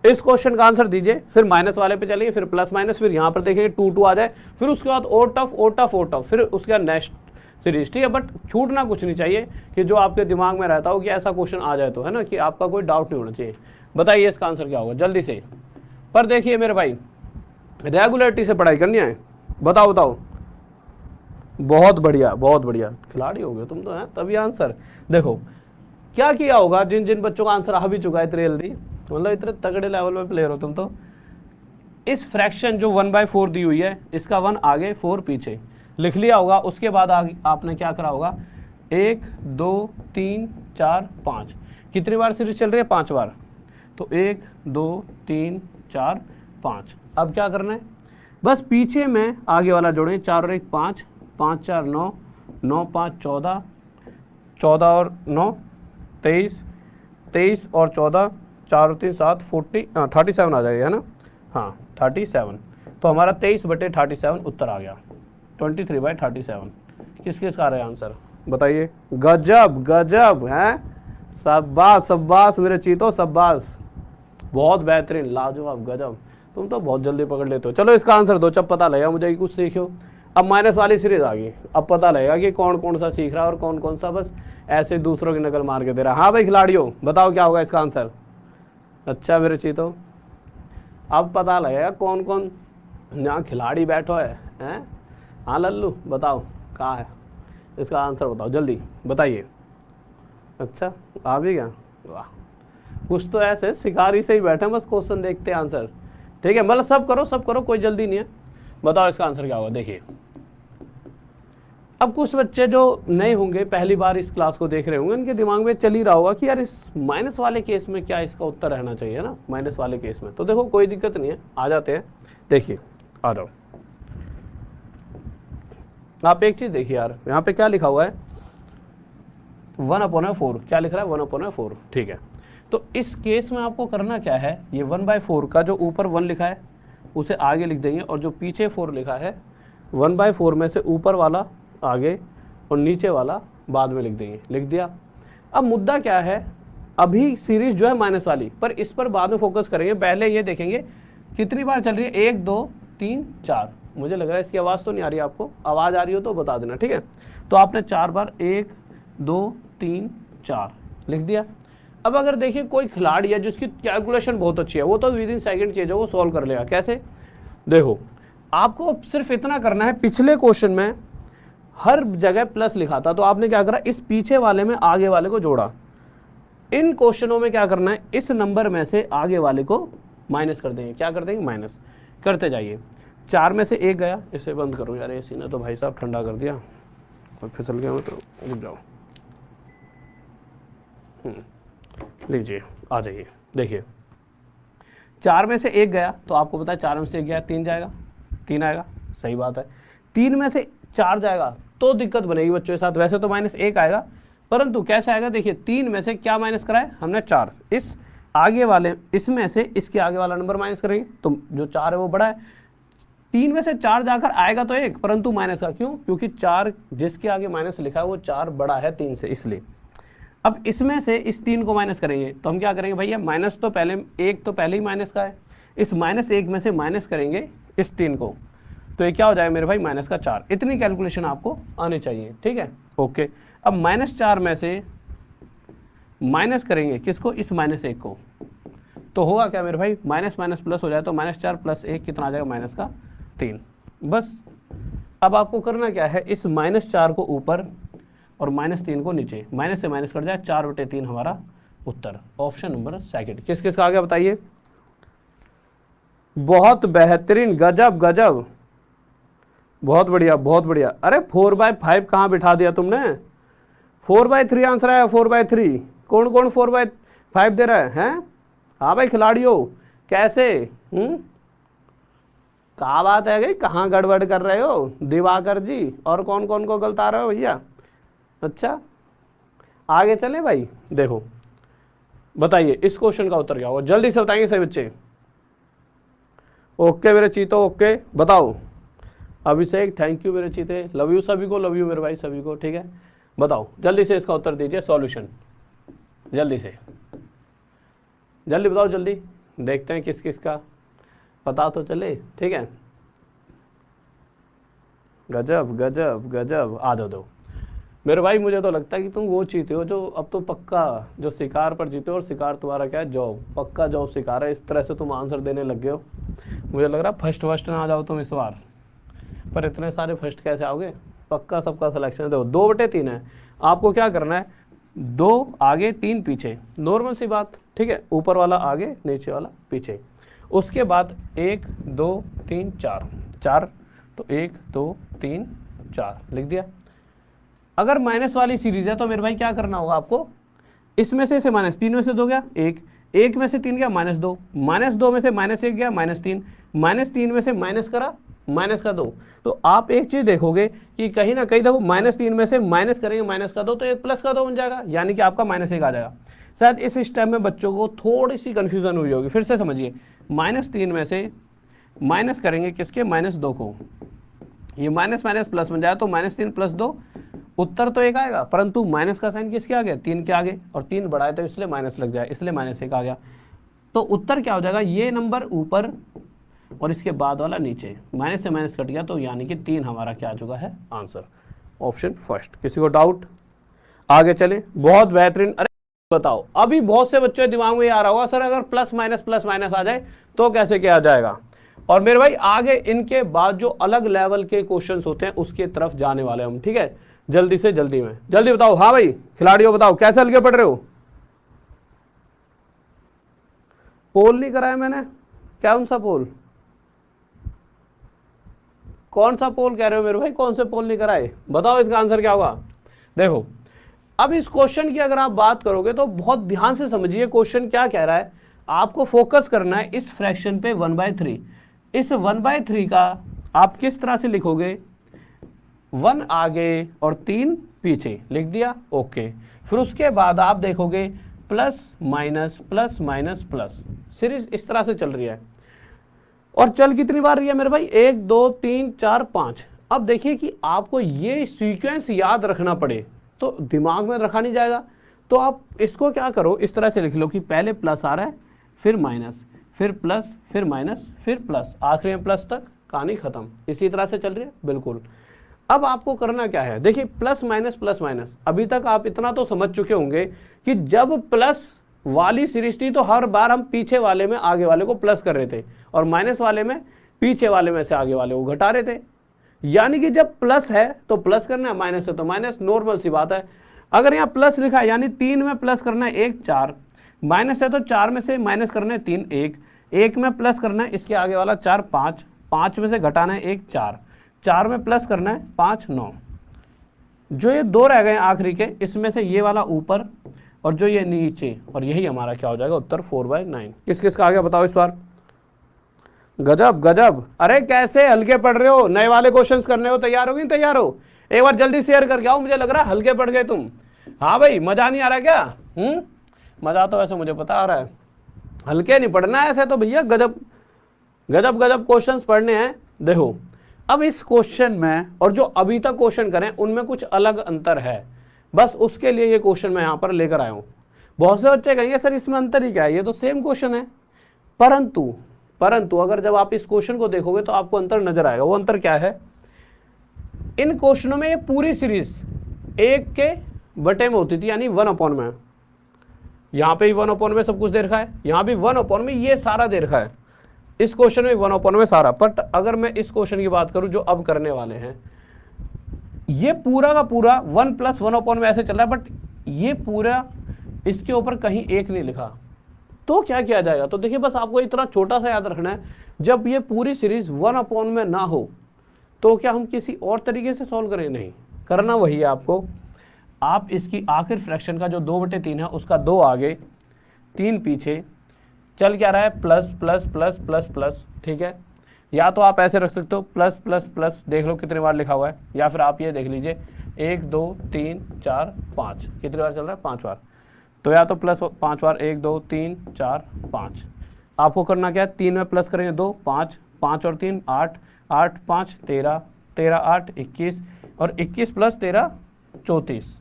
इस क्वेश्चन का आंसर दीजिए, फिर माइनस वाले पे चलेंगे, फिर प्लस माइनस, फिर यहाँ पर देखेंगे 2 2 आ जाए, फिर उसके बाद और टफ और टफ और टफ, फिर उसके बाद नेक्स्ट सीरीज, ठीक है। बट छूटना कुछ नहीं चाहिए कि जो आपके दिमाग में रहता हो कि ऐसा क्वेश्चन आ जाए तो, है ना, कि आपका कोई डाउट नहीं होना चाहिए। बताइए इसका आंसर क्या होगा जल्दी से। पर देखिए मेरे भाई रेगुलरिटी से पढ़ाई करनी है, बताओ बताओ बहुत बढ़िया, बहुत बढ़िया खिलाड़ी हो गए तुम तो, हैं तभी आंसर। देखो क्या किया होगा, जिन जिन बच्चों का आंसर आ भी चुका है इतनी जल्दी, मतलब इतने तगड़े लेवल पे प्लेयर हो तुम तो। इस फ्रैक्शन जो 1/4 दी हुई है, इसका 1 आगे 4 पीछे लिख लिया होगा। उसके बाद आगे आपने क्या करा होगा, 1 2 3 4 5, कितनी बार सीरीज चल रही है, 5 बार। तो 1 2 3 4 5। अब क्या करना है, बस पीछे में आगे वाला जोड़ें, 4 और 1 5, 5 4 9, 9 5 14, 14 और 9 23, 23 और 14, 4 और 3 7, 37 आ जाएगा, है ना। हाँ 37, तो हमारा 23/37 उत्तर आ गया, 23/37। किस किस का आ रहा है आंसर बताइए। गजब गजब है, शाबाश शाबाश मेरे चीतो, शाबाश, बहुत बेहतरीन, लाजवाब, गजब। तुम तो बहुत जल्दी पकड़ लेते हो। चलो इसका आंसर दो, जब पता लगेगा मुझे कुछ सीखो। अब माइनस वाली सीरीज आ गई, अब पता लगेगा कि कौन कौन सा सीख रहा है और कौन कौन सा बस ऐसे दूसरों की नकल मार के दे रहा है। हाँ भाई खिलाड़ियों, बताओ क्या होगा इसका आंसर। अच्छा मेरे चीतो, अब पता लगेगा कौन कौन यहाँ खिलाड़ी बैठो है। हाँ लल्लू बताओ कहाँ है, इसका आंसर बताओ जल्दी बताइए। अच्छा आ भी गया, वाह, कुछ तो ऐसे शिकारी से ही बैठे बस क्वेश्चन देखते हैं आंसर। ठीक है, मतलब सब करो, कोई जल्दी नहीं है। बताओ इसका आंसर क्या होगा। देखिए अब कुछ बच्चे जो नए होंगे, पहली बार इस क्लास को देख रहे होंगे, उनके दिमाग में चल ही रहा होगा कि यार इस माइनस वाले केस में क्या इसका उत्तर रहना चाहिए ना, माइनस वाले केस में। तो देखो कोई दिक्कत नहीं है, आ जाते हैं। देखिए आ जाओ, आप एक चीज देखिए यार, यहाँ पे क्या लिखा हुआ है, 1/4। क्या लिख रहा है, 1/4। ठीक है, तो इस केस में आपको करना क्या है, ये 1/4 का जो ऊपर 1 लिखा है उसे आगे लिख देंगे, और जो पीछे 4 लिखा है 1/4 में से ऊपर वाला आगे और नीचे वाला बाद में लिख देंगे। लिख दिया। अब मुद्दा क्या है, अभी सीरीज जो है माइनस वाली, पर इस पर बाद में फोकस करेंगे। पहले ये देखेंगे कितनी बार चल रही है, 1 2 3 4। मुझे लग रहा है इसकी आवाज़ तो नहीं आ रही, आपको आवाज़ आ रही हो तो बता देना, ठीक है। तो आपने 4 बार 1 2 3 4 लिख दिया। अब अगर देखिए कोई खिलाड़ी है जिसकी कैलकुलेशन बहुत अच्छी है, वो तो विद इन सेकेंड चीज़ है, वो सॉल्व कर लेगा। कैसे, देखो आपको सिर्फ इतना करना है, पिछले क्वेश्चन में हर जगह प्लस लिखा था, तो आपने क्या करा, इस पीछे वाले में आगे वाले को जोड़ा। इन क्वेश्चनों में क्या करना है, इस नंबर में से आगे वाले को माइनस कर देंगे। क्या कर देंगे, माइनस करते जाइए। 4 में से 1 गया, इसे बंद करो यार, एसी ने तो भाई साहब ठंडा कर दिया, और फिसल गया मैं तो, रुक जाओ। लीजिए आ जाइए। देखिए 4 में से 1 गया, तो आपको पता है 4 में से 1 गया 3 जाएगा, 3 आएगा, सही बात है। 3 में से 4 जाएगा तो दिक्कत बनेगी बच्चों के साथ। वैसे तो -1 आएगा, परंतु कैसे आएगा, देखिए 3 में से क्या माइनस कराए हमने, 4। इस आगे वाले, इसमें से इसके आगे वाला नंबर माइनस करेंगे, तो जो 4 है वो बड़ा है। 3 में से 4 जाकर आएगा तो 1, परंतु माइनस का, क्यों, क्योंकि 4 जिसके आगे माइनस लिखा है वो 4 बड़ा है 3 से, इसलिए। अब इसमें से इस 3 को माइनस करेंगे, तो हम क्या करेंगे भैया, माइनस तो पहले 1 तो पहले ही माइनस का है, इस -1 में से माइनस करेंगे इस 3 को, तो ये क्या हो जाएगा मेरे भाई, -4। इतनी कैलकुलेशन आपको आनी चाहिए, ठीक है, ओके। अब -4 में से माइनस करेंगे किसको, इस -1 को, तो होगा क्या मेरे भाई, माइनस माइनस प्लस हो जाए, तो -4 + 1 कितना आ जाएगा, -3। बस अब आपको करना क्या है, इस -4 को ऊपर और -3 को नीचे, माइनस से माइनस कट जाए, 4/3 हमारा उत्तर। Option number second. किस किस का आ गया बताइए। बहुत बेहतरीन, गजब गजब, बहुत बढ़िया बहुत बढ़िया। अरे 4/5 कहाँ बिठा दिया तुमने, 4/3 आंसर आया, 4/3। कौन कौन 4/5 दे रहा है? हाँ भाई खिलाड़ियों, कैसे, क्या बात है गई, कहाँ गड़बड़ कर रहे हो दिवाकर जी, और कौन कौन को गलता रहे हो भैया। अच्छा आगे चले भाई, देखो बताइए इस क्वेश्चन का उत्तर क्या होगा, जल्दी से बताएंगे सभी बच्चे। ओके मेरे चीतो, ओके बताओ। अभिषेक थैंक यू मेरे चीते, लव यू सभी को, लव यू मेरे भाई सभी को, ठीक है। बताओ जल्दी से इसका उत्तर दीजिए, सॉल्यूशन जल्दी से, जल्दी बताओ जल्दी, देखते हैं किस किस का पता तो चले, ठीक है। गजब गजब गजब, आ दो मेरे भाई। मुझे तो लगता है कि तुम वो जीते हो जो अब तो पक्का, जो शिकार पर जीते हो, और शिकार तुम्हारा क्या है, जॉब, पक्का जॉब शिकार है। इस तरह से तुम आंसर देने लग गए हो, मुझे लग रहा है फर्स्ट ना आ जाओ तुम इस बार, पर इतने सारे फर्स्ट कैसे आओगे, पक्का सबका सिलेक्शन है। देखो 2/3 है, आपको क्या करना है, 2 आगे 3 पीछे, नॉर्मल सी बात, ठीक है, ऊपर वाला आगे नीचे वाला पीछे। उसके बाद 1 2 3 4 4, तो 1 2 3 4 लिख दिया। अगर माइनस वाली सीरीज है तो मेरे भाई क्या करना होगा आपको, इसमें से इसे -3 में से 2 गया 1, 1 में से 3 गया -2, -2 में से -1 गया -3, -3 में से माइनस करा माइनस का 2। तो आप एक चीज देखोगे कि कहीं ना कहीं देखो -3 में से माइनस करेंगे माइनस का 2 तो 1 + का 2 बन जाएगा, यानी कि आपका -1 आ जाएगा। शायद इस स्टेप में बच्चों को थोड़ी सी कंफ्यूजन हुई होगी, फिर से समझिए। -3 में से माइनस करेंगे किसके, -2 को, ये माइनस माइनस प्लस बन जाए तो -3 + 2, उत्तर तो 1 आएगा, परंतु माइनस का साइन किसके आगे, 3 के आगे, और 3 बड़ा है तो इसलिए माइनस लग जाए, इसलिए -1 आ गया। तो उत्तर क्या हो जाएगा, ये नंबर ऊपर और इसके बाद वाला नीचे, माइनस से माइनस कट गया, तो यानी कि 3 हमारा क्या आ चुका है आंसर, ऑप्शन फर्स्ट। किसी को डाउट, आगे चले, बहुत बेहतरीन। अरे बताओ, अभी बहुत से बच्चों के दिमाग में आ रहा होगा सर अगर प्लस माइनस आ जाए तो कैसे किया जाएगा। और मेरे भाई आगे इनके बाद जो अलग लेवल के क्वेश्चंस होते हैं उसके तरफ जाने वाले हम, ठीक है, जल्दी से जल्दी में, जल्दी बताओ। हाँ भाई खिलाड़ियों बताओ कैसे हल्के पढ़ रहे हो। पोल नहीं कराया मैंने, क्या उनसा पोल, कौन सा पोल कह रहे हो मेरे भाई, कौन से पोल नहीं कराए, बताओ इसका आंसर क्या होगा। देखो अब इस क्वेश्चन की अगर आप बात करोगे तो बहुत ध्यान से समझिए क्वेश्चन क्या कह रहा है। आपको फोकस करना है इस फ्रैक्शन पे 1/3। इस 1/3 का आप किस तरह से लिखोगे, 1 आगे और 3 पीछे, लिख दिया, ओके। फिर उसके बाद आप देखोगे plus minus plus minus plus, series इस तरह से चल रही है। और चल कितनी बार रही है मेरे भाई, 1 2 3 4 5। अब देखिए कि आपको ये सीक्वेंस याद रखना पड़े तो दिमाग में रखा नहीं जाएगा, तो आप इसको क्या करो, इस तरह से लिख लो कि पहले प्लस आ रहा है, फिर माइनस, फिर प्लस, फिर माइनस, फिर प्लस, आखिरी में प्लस तक, कहानी खत्म। इसी तरह से चल रही है बिल्कुल। अब आपको करना क्या है, देखिए प्लस माइनस, अभी तक आप इतना तो समझ चुके होंगे कि जब प्लस वाली सीरीज थी तो हर बार हम पीछे वाले में आगे वाले को प्लस कर रहे थे और माइनस वाले में पीछे वाले में से आगे वाले को घटा रहे थे। यानी कि जब प्लस है तो प्लस करना है, माइनस है तो माइनस, नॉर्मल सी बात है। अगर यहाँ प्लस लिखा है यानी 3 में प्लस करना है 1 4, माइनस है तो 4 में से माइनस करना है 3 1, 1 में प्लस करना है इसके आगे वाला 4 5, 5 में से घटाना है 1 4, 4 में प्लस करना है 5 9। जो ये 2 रह गए आखिरी के, इसमें से ये वाला ऊपर और जो ये नीचे, और यही हमारा क्या हो जाएगा उत्तर 4/9। किस किस का आ गया बताओ इस बार। गजब गजब, अरे कैसे हल्के पढ़ रहे हो, नए वाले क्वेश्चंस करने हो, तैयार हो कि नहीं तैयार हो, एक बार जल्दी शेयर करके आओ, मुझे लग रहा है हल्के पढ़ गए तुम। हाँ भाई मजा नहीं आ रहा क्या, मजा तो वैसे मुझे पता आ रहा है, हल्के नहीं पढ़ना है ऐसे तो भैया, गजब गजब गजब क्वेश्चंस पढ़ने हैं। देखो अब इस क्वेश्चन में और जो अभी तक क्वेश्चन करें उनमें कुछ अलग अंतर है, बस उसके लिए ये क्वेश्चन मैं यहाँ पर लेकर आया हूँ। बहुत से बच्चे कहेंगे सर इसमें अंतर ही क्या है, ये तो सेम क्वेश्चन है, परंतु अगर जब आप इस क्वेश्चन को देखोगे तो आपको अंतर नजर आएगा। वो अंतर क्या है, इन क्वेश्चनों में ये पूरी सीरीज 1 के बटे में होती थी, यानी 1/, में यहाँ पे भी 1/, में सब कुछ दे रखा है, यहाँ भी 1/, में ये सारा दे रखा है, इस क्वेश्चन में 1/, में सारा। बट अगर मैं इस क्वेश्चन की बात करूं जो अब करने वाले हैं, ये पूरा का पूरा 1 + 1/, में ऐसे चल रहा है, बट ये पूरा इसके ऊपर कहीं 1 नहीं लिखा, तो क्या किया जाएगा। तो देखिए बस आपको इतना छोटा सा याद रखना है, जब ये पूरी सीरीज 1/, में ना हो तो क्या हम किसी और तरीके से सॉल्व करें, नहीं, करना वही है आपको। आप इसकी आखिर फ्रैक्शन का जो 2/3 है उसका 2 आगे 3 पीछे, चल क्या रहा है plus plus plus plus plus, ठीक है। या तो आप ऐसे रख सकते हो प्लस प्लस प्लस, देख लो कितनी बार लिखा हुआ है, या फिर आप ये देख लीजिए 1 2 3 4 5, कितनी बार चल रहा है 5 बार, तो या तो प्लस 5 बार 1 2 3 4 5। आपको करना क्या है, 3 में प्लस करेंगे 2 5, 5 और 3 8, 8 5 13, 13 8 21, और 21 + 13 34।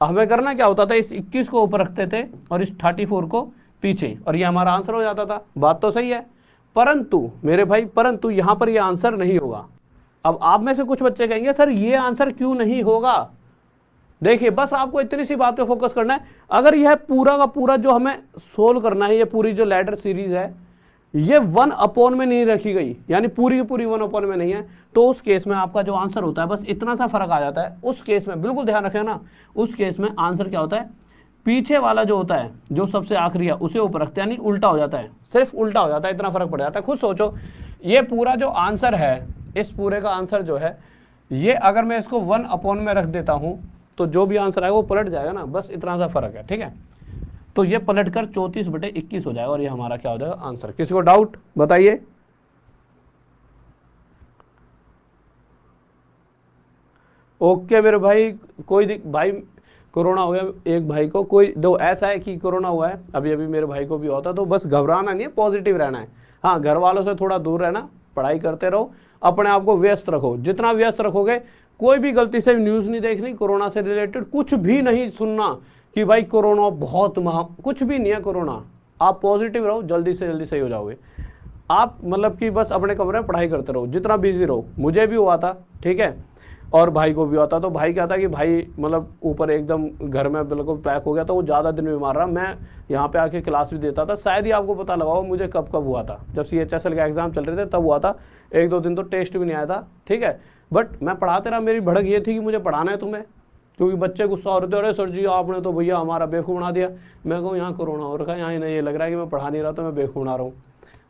हमें करना क्या होता था, इस 21 को ऊपर रखते थे और इस 34 को पीछे, और ये हमारा आंसर हो जाता था। बात तो सही है, परंतु मेरे भाई परंतु यहाँ पर ये आंसर नहीं होगा। अब आप में से कुछ बच्चे कहेंगे सर ये आंसर क्यों नहीं होगा। देखिए बस आपको इतनी सी बात पे फोकस करना है, अगर यह पूरा का पूरा जो हमें सोल्व करना है, ये पूरी जो लैडर सीरीज है ये 1 में नहीं रखी गई, यानी पूरी की पूरी 1 में नहीं है, तो उस केस में आपका जो आंसर होता है बस इतना सा फर्क आ जाता है। उस केस में बिल्कुल ध्यान रखें ना, उस केस में आंसर क्या होता है, पीछे वाला जो होता है जो सबसे आखिरी है उसे ऊपर रखते हैं, यानी उल्टा हो जाता है, सिर्फ उल्टा हो जाता है, इतना फर्क पड़ जाता है। खुद सोचो, ये पूरा जो आंसर है, इस पूरे का आंसर जो है, ये अगर मैं इसको 1 में रख देता हूं तो जो भी आंसर आएगा वो पलट जाएगा ना, बस इतना सा फर्क है, ठीक है। तो ये पलट कर 34/21 हो जाएगा और ये हमारा क्या हो जाएगा आंसर। किसी को डाउट बताइए? ओके मेरे भाई, कोई भाई कोरोना हो गया एक भाई को, कोई दो ऐसा है कि कोरोना हुआ है, अभी अभी मेरे भाई को भी होता, तो बस घबराना नहीं है, पॉजिटिव रहना है। हाँ, घर वालों से थोड़ा दूर रहना, पढ़ाई करते रहो, अपने आप को व्यस्त रखो, जितना व्यस्त रखोगे, कोई भी गलती से न्यूज़ नहीं देखनी कोरोना से रिलेटेड, कुछ भी नहीं सुनना कि भाई कोरोना बहुत कुछ भी नहीं है कोरोना। आप पॉजिटिव रहो, जल्दी से जल्दी सही हो जाओगे। आप मतलब कि बस अपने कमरे में पढ़ाई करते रहो, जितना बिजी रहो। मुझे भी हुआ था, ठीक है, और भाई को भी हुआ था। तो भाई क्या था कि भाई मतलब ऊपर एकदम घर में बिल्कुल पैक हो गया, तो वो ज़्यादा दिन बीमार रहा। मैं यहाँ पे आके क्लास भी देता था, शायद ही आपको पता लगाओ मुझे कब कब हुआ था, जब CHSL का एग्जाम चल रहे थे तब हुआ था। 1-2 दिन तो टेस्ट भी नहीं आया था, ठीक है, बट मैं पढ़ाते रहा। मेरी भड़क ये थी कि मुझे पढ़ाना है तुम्हें, क्योंकि बच्चे गुस्सा हो रहे थे, अरे सर जी आपने तो भैया हमारा बेवकूफ़ बना दिया। मैं कहूँ यहाँ कोरोना हो रखा है, यहाँ ये लग रहा है कि मैं पढ़ा नहीं रहा तो मैं बेवकूफ़ बना रहा हूँ।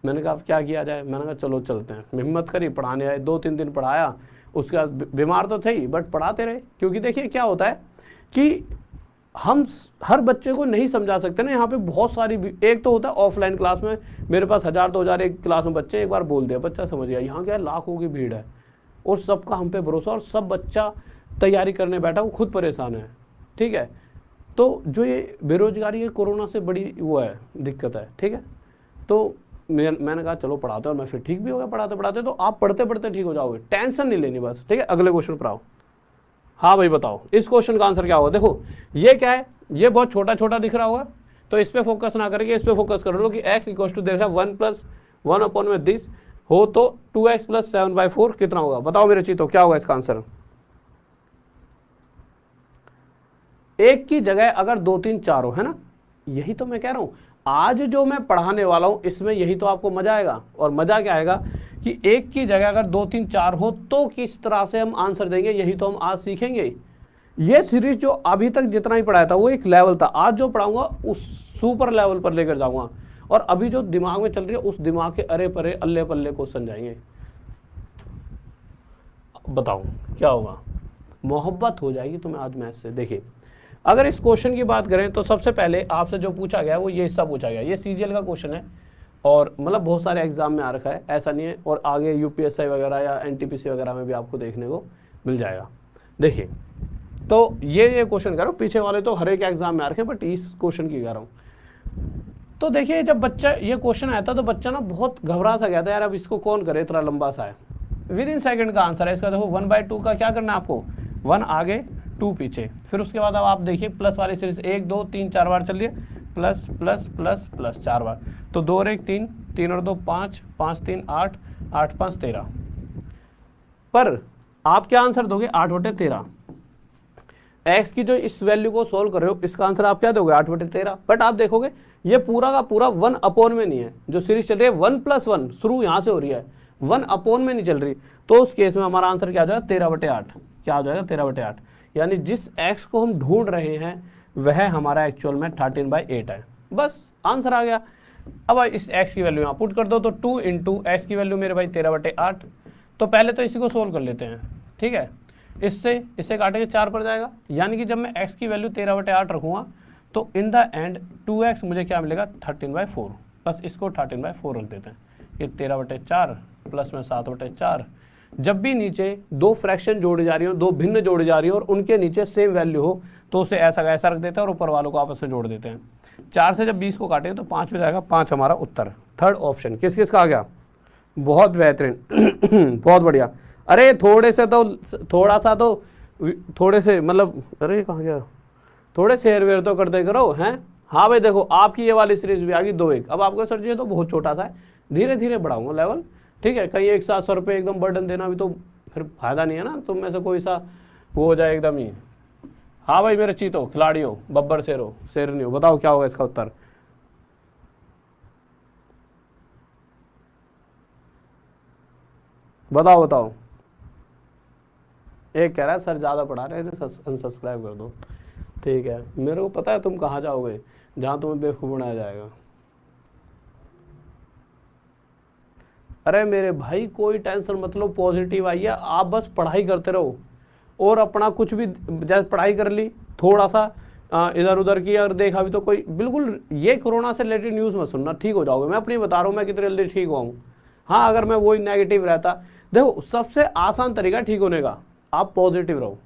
मैंने कहा अब क्या किया जाए, मैंने कहा चलो चलते हैं। हिम्मत करी, पढ़ाने आए, 2-3 दिन पढ़ाया, उसके बाद बीमार तो थे ही बट पढ़ाते रहे। क्योंकि देखिए क्या होता है कि हम हर बच्चे को नहीं समझा सकते ना, यहाँ पे बहुत सारी, एक तो होता है ऑफलाइन क्लास में मेरे पास 1000-2000 एक क्लास में बच्चे, एक बार बोल दिया बच्चा समझ गया। यहाँ क्या है, लाखों की भीड़ है और सबका हम पे भरोसा, और सब बच्चा तैयारी करने बैठा, वो खुद परेशान है, ठीक है। तो जो ये बेरोजगारी है कोरोना से बड़ी वो है, दिक्कत है, ठीक है। तो मैंने कहा चलो पढ़ाते, और मैं फिर ठीक भी हो गया पढ़ाते पढ़ाते। तो आप पढ़ते पढ़ते ठीक हो जाओगे, टेंशन नहीं लेनी बस, ठीक है। अगले क्वेश्चन पर आओ। हाँ भाई बताओ इस क्वेश्चन का आंसर क्या होगा। देखो ये क्या है, ये बहुत छोटा छोटा दिख रहा होगा, तो इस पे फोकस ना करके इस पे फोकस कर लो कि x इक्वल टू देखा 1 + 1 में दिस हो तो 2x + 7/4 कितना होगा, बताओ मेरे चीतो क्या होगा इसका आंसर। एक की जगह अगर 2 3 4 हो, है ना, यही तो मैं कह रहा हूं। आज जो मैं पढ़ाने वाला हूं इसमें यही तो आपको मजा आएगा। और मजा क्या आएगा कि एक की जगह अगर 2 3 4 हो तो किस तरह से हम आंसर देंगे, यही तो हम आज सीखेंगे। ये सीरीज जो अभी तक जितना ही पढ़ाया था वो एक लेवल था, आज जो पढ़ाऊंगा उस सुपर लेवल पर लेकर जाऊंगा। और अभी जो दिमाग में चल रही है उस दिमाग के अरे परे अल्ले पल्ले क्वेश्चन जाएंगे। बताओ क्या होगा, मोहब्बत हो जाएगी तुम्हें आज मैथ से। देखिए अगर इस क्वेश्चन की बात करें तो सबसे पहले आपसे जो पूछा गया है वो ये हिस्सा पूछा गया, ये CGL का क्वेश्चन है, और मतलब बहुत सारे एग्जाम में आ रखा है, ऐसा नहीं है, और आगे UPSI वगैरह या NTPC वगैरह में भी आपको देखने को मिल जाएगा। देखिए तो ये क्वेश्चन कर रहा हूँ, पीछे वाले तो हर एक एग्जाम में आ रखे हैं, बट इस क्वेश्चन की कह रहा हूँ। तो देखिए जब बच्चा ये क्वेश्चन आया था तो बच्चा ना बहुत घबरा सा गया था, यार अब इसको कौन करे, इतना लंबा सा है। विदिन सेकंड का आंसर है इसका। देखो 1/2 का क्या करना है आपको, 1 आगे 2 पीछे, फिर उसके बाद अब आप देखिए प्लस वाली सीरीज 1 2 3 4 बार चल रही है, प्लस प्लस प्लस प्लस 4 बार, तो 2 और 1 3, 3 और 2 5, 5 3 8, 8 5 13। पर आप क्या आंसर दोगे, 8/13। एक्स की जो इस वैल्यू को सोल्व कर रहे हो इसका आंसर आप क्या दोगे, 8/13। बट आप देखोगे ये पूरा का पूरा 1 में नहीं है, जो सीरीज चल रही है 1 + 1 शुरू यहाँ से हो रही है, 1 में नहीं चल रही। तो उस केस में हमारा आंसर क्या हो जाएगा, 13/8। क्या हो जाएगा, 13/8। यानी जिस एक्स को हम ढूंढ रहे हैं वह हमारा एक्चुअल में 13/8 है। बस आंसर आ गया। अब इस एक्स की वैल्यू यहाँ पुट कर दो, तो 2 × एक्स की वैल्यू मेरे भाई 13/8। तो पहले तो इसी को सोल्व कर लेते हैं, ठीक है। इससे काटेंगे 4 पर जाएगा, यानी कि जब मैं x की वैल्यू 13/8 रखूँगा तो इन द एंड 2x मुझे क्या मिलेगा, 13/4। बस इसको 13/4 रख देते हैं। ये 13/4 प्लस में 7/4। जब भी नीचे 2 फ्रैक्शन जोड़ी जा रही हो, 2 भिन्न जोड़ी जा रही हो और उनके नीचे सेम वैल्यू हो तो उसे ऐसा का ऐसा रख देते हैं और ऊपर वालों को आपस में जोड़ देते हैं। 4 से जब 20 को काटेंगे तो 5 पे जाएगा, 5 हमारा उत्तर। थर्ड ऑप्शन किस किस का आ गया, बहुत बेहतरीन बहुत बढ़िया। अरे थोड़े से मतलब अरे कहाँ गया, थोड़े से हेरवेर तो करते करो हैं। हाँ भाई देखो आपकी ये वाली सीरीज भी आ गई 2-1। अब आपका सर जी तो बहुत छोटा सा है, धीरे धीरे बढ़ाऊंगा लेवल, ठीक है। कहीं एक साथ 100 रुपये एकदम बर्डन देना भी तो फिर फायदा नहीं है ना, तुम में से कोई सा वो हो जाए एकदम ही। हाँ भाई मेरे चीतो खिलाड़ी हो, बब्बर शेर नहीं हो, बताओ क्या होगा इसका उत्तर। बताओ बताओ। एक कह रहा है सर ज़्यादा पढ़ा रहे हैं, अनसब्सक्राइब कर दो। ठीक है, मेरे को पता है तुम कहाँ जाओगे, जहाँ तुम्हें बेवकूफ़ बनाया जाएगा। अरे मेरे भाई कोई टेंशन मत लो, पॉजिटिव आई है, आप बस पढ़ाई करते रहो और अपना कुछ भी, जैसे पढ़ाई कर ली, थोड़ा सा इधर उधर की अगर देखा भी तो कोई, बिल्कुल ये कोरोना से रिलेटेड न्यूज़ मत सुनना, ठीक हो जाओगे। मैं अपनी बता रहा हूँ मैं कितनी जल्दी ठीक हुआ हूँ। हाँ, अगर मैं वही नेगेटिव रहता, देखो सबसे आसान तरीका ठीक होने का, आप पॉजिटिव रहो।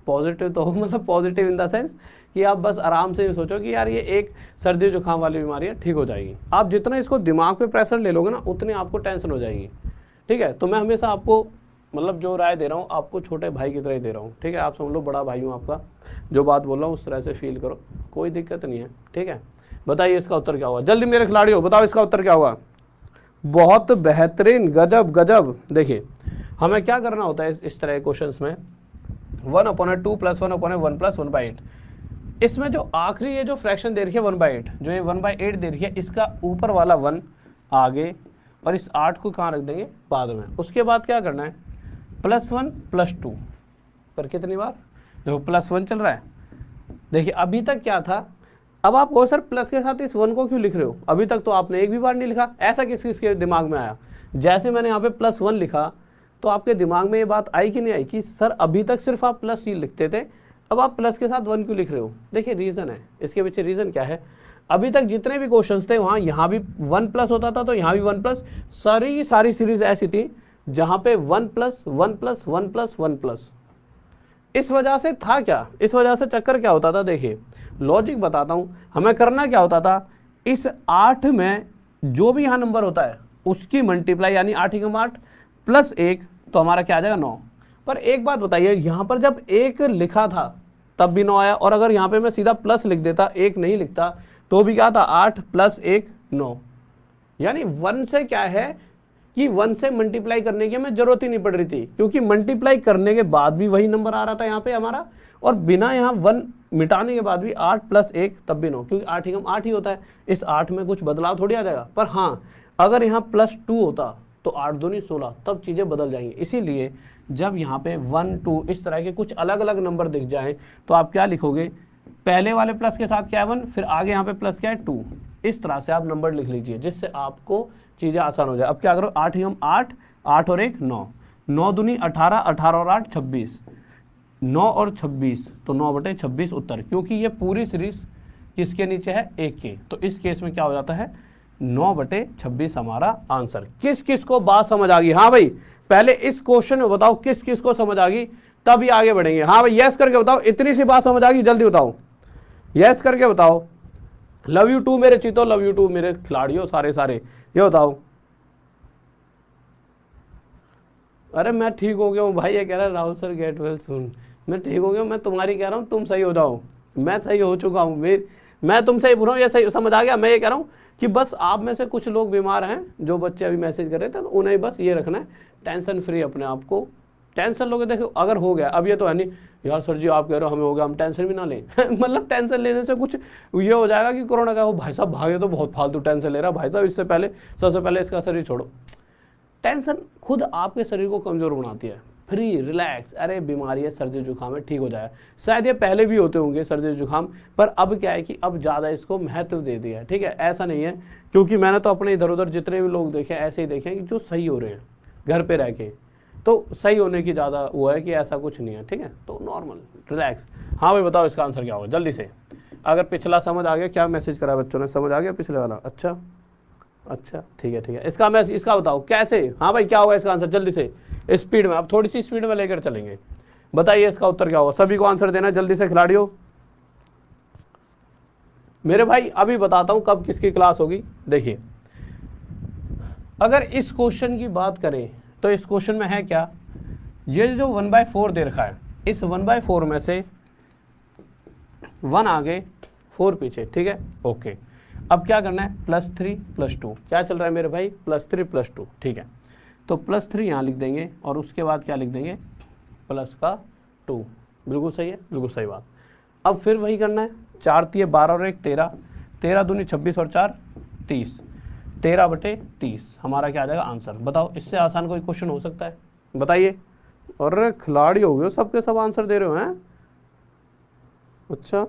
पॉजिटिव तो हो, मतलब पॉजिटिव इन द सेंस कि आप बस आराम से सोचो कि यार ये एक सर्दी जुकाम वाली बीमारी है, ठीक हो जाएगी। आप जितना इसको दिमाग पे प्रेशर ले लोगे ना, उतनी आपको टेंशन हो जाएगी। ठीक है, तो मैं हमेशा आपको मतलब जो राय दे रहा हूँ आपको छोटे भाई की तरह ही दे रहा हूँ। ठीक है, आप समझ लो बड़ा भाई हूँ आपका, जो बात बोल रहा हूँ उस तरह से फील करो, कोई दिक्कत नहीं है। ठीक है, बताइए इसका उत्तर क्या हुआ, जल्दी मेरे खिलाड़ियों बताओ इसका उत्तर क्या हुआ। बहुत बेहतरीन, गजब गजब। देखिए हमें क्या करना होता है इस तरह के क्वेश्चन में, 1/2 + 1/1 + 1/8। इसमें जो आखिरी ये जो फ्रैक्शन दे रखी है 1/8, जो ये 1/8 दे रखी है, इसका ऊपर वाला 1 आगे और इस 8 को कहाँ रख देंगे, बाद में। उसके बाद क्या करना है, +1 + 2 पर कितनी बार, देखो +1 चल रहा है। देखिए अभी तक क्या था, अब आप कहो सर प्लस के साथ इस 1 को क्यों लिख रहे हो, अभी तक तो आपने एक भी बार नहीं लिखा। ऐसा किस किसके दिमाग में आया, जैसे मैंने यहाँ पे +1 लिखा तो आपके दिमाग में ये बात आई कि नहीं आई कि सर अभी तक सिर्फ आप प्लस ही लिखते थे, अब आप प्लस के साथ 1 क्यों लिख रहे हो। देखिए रीज़न है इसके पीछे, रीज़न क्या है, अभी तक जितने भी क्वेश्चंस थे वहाँ यहाँ भी 1+ होता था, तो यहाँ भी 1+, सारी सीरीज ऐसी थी जहाँ पे 1+, 1+, 1+, 1+। इस वजह से था क्या, इस वजह से चक्कर क्या होता था, देखिए लॉजिक बताता हूँ, हमें करना क्या होता था, इस 8 में जो भी यहाँ नंबर होता है उसकी मल्टीप्लाई, यानी 8 × 8 + 1, तो हमारा क्या आ जाएगा 9। पर एक बात बताइए, यहाँ पर जब 1 लिखा था तब भी 9 आया, और अगर यहाँ पे मैं सीधा प्लस लिख देता, 1 नहीं लिखता, तो भी क्या था, 8 + 1 9। यानी 1 से क्या है कि 1 से मल्टीप्लाई करने की हमें जरूरत ही नहीं पड़ रही थी, क्योंकि मल्टीप्लाई करने के बाद भी वही नंबर आ रहा था यहाँ पे हमारा, और बिना यहाँ 1 मिटाने के बाद भी 8 + 1 तब भी 9, क्योंकि 8 × 8 ही होता है, इस 8 में कुछ बदलाव थोड़ी आ जाएगा। पर हाँ, अगर यहाँ +2 होता तो 8 दूनी 16, तब चीज़ें बदल जाएंगी। इसीलिए जब यहाँ पे 1 2 इस तरह के कुछ अलग अलग नंबर दिख जाएं, तो आप क्या लिखोगे, पहले वाले प्लस के साथ क्या है 1, फिर आगे यहाँ पे प्लस क्या है 2, इस तरह से आप नंबर लिख लीजिए, जिससे आपको चीज़ें आसान हो जाए। अब क्या करो, 8 × 8, 8 और 1 9, 9 दूनी 18, 18 और 8 26, 9 और 26, तो 9/26 उत्तर, क्योंकि ये पूरी सीरीज किसके नीचे है, 1 के, तो इस केस में क्या हो जाता है 9/26 हमारा आंसर। किस किस को बात समझ आ गई, हाँ भाई पहले इस क्वेश्चन में बताओ किस किस को समझ आ गई, तभी आगे बढ़ेंगे। हाँ भाई यस करके बताओ, इतनी सी बात समझ आ गई, जल्दी बताओ, यस करके बताओ। लव यू टू मेरे चीतो, लव यू टू मेरे खिलाड़ियों सारे, ये बताओ। अरे मैं ठीक हो गया हूँ भाई, ये कह रहा है Rahul sir get well soon, मैं ठीक हो गया हूँ, मैं तुम्हारी कह रहा हूँ तुम सही हो जाओ, मैं सही हो चुका हूँ, मैं तुमसे ही बोल रहा हूँ, ये सही समझ आ गया। मैं ये कह रहा हूँ कि बस आप में से कुछ लोग बीमार हैं, जो बच्चे अभी मैसेज कर रहे थे, तो उन्हें बस ये रखना है टेंशन फ्री, अपने आप को टेंशन लोगे। देखो अगर हो गया, अब ये तो है नहीं यार सर जी आप कह रहे हो हमें हो गया, हम टेंशन भी ना लें मतलब टेंशन लेने से कुछ ये हो जाएगा कि कोरोना का हो भाई साहब भागे तो बहुत फालतू टेंशन ले रहा भाई साहब, इससे पहले सबसे पहले इसका शरीर छोड़ो। टेंशन खुद आपके शरीर को कमज़ोर बनाती है। फ्री रिलैक्स, अरे बीमारी है, सर्दी जुकाम है, ठीक हो जाएगा। शायद ये पहले भी होते होंगे सर्दी जुकाम, पर अब क्या है कि अब ज़्यादा इसको महत्व दे दिया है। ठीक है, ऐसा नहीं है, क्योंकि मैंने तो अपने इधर उधर जितने भी लोग देखे ऐसे ही देखे हैं कि जो सही हो रहे हैं घर पे रह के, तो सही होने की ज़्यादा वो है कि ऐसा कुछ नहीं है। ठीक है, तो नॉर्मल रिलैक्स। हाँ भाई बताओ इसका आंसर क्या होगा जल्दी से। अगर पिछला समझ आ गया, क्या मैसेज करा बच्चों ने, समझ आ गया पिछले वाला, अच्छा ठीक है, इसका मैसेज, इसका बताओ कैसे। हाँ भाई क्या होगा इसका आंसर, जल्दी से स्पीड में, अब थोड़ी सी स्पीड में लेकर चलेंगे, बताइए इसका उत्तर क्या होगा। सभी को आंसर देना जल्दी से खिलाड़ियों मेरे भाई। अभी बताता हूं कब किसकी क्लास होगी। देखिए अगर इस क्वेश्चन की बात करें तो इस क्वेश्चन में है क्या, ये जो 1/4 दे रखा है, इस 1/4 में से 1 आगे 4 पीछे। ठीक है, ओके। अब क्या करना है, +3 + 2, क्या चल रहा है मेरे भाई, +3 + 2। ठीक है, तो +3 यहाँ लिख देंगे और उसके बाद क्या लिख देंगे, +2। बिल्कुल सही है, बिल्कुल सही बात। अब फिर वही करना है, 4 × 3 = 12 और 1 13, 13 दूनी 26 और 4 30, 13/30 हमारा क्या आ जाएगा आंसर। बताओ इससे आसान कोई क्वेश्चन हो सकता है? बताइए। और खिलाड़ी हो गए सबके सब आंसर दे रहे हो हैं। अच्छा,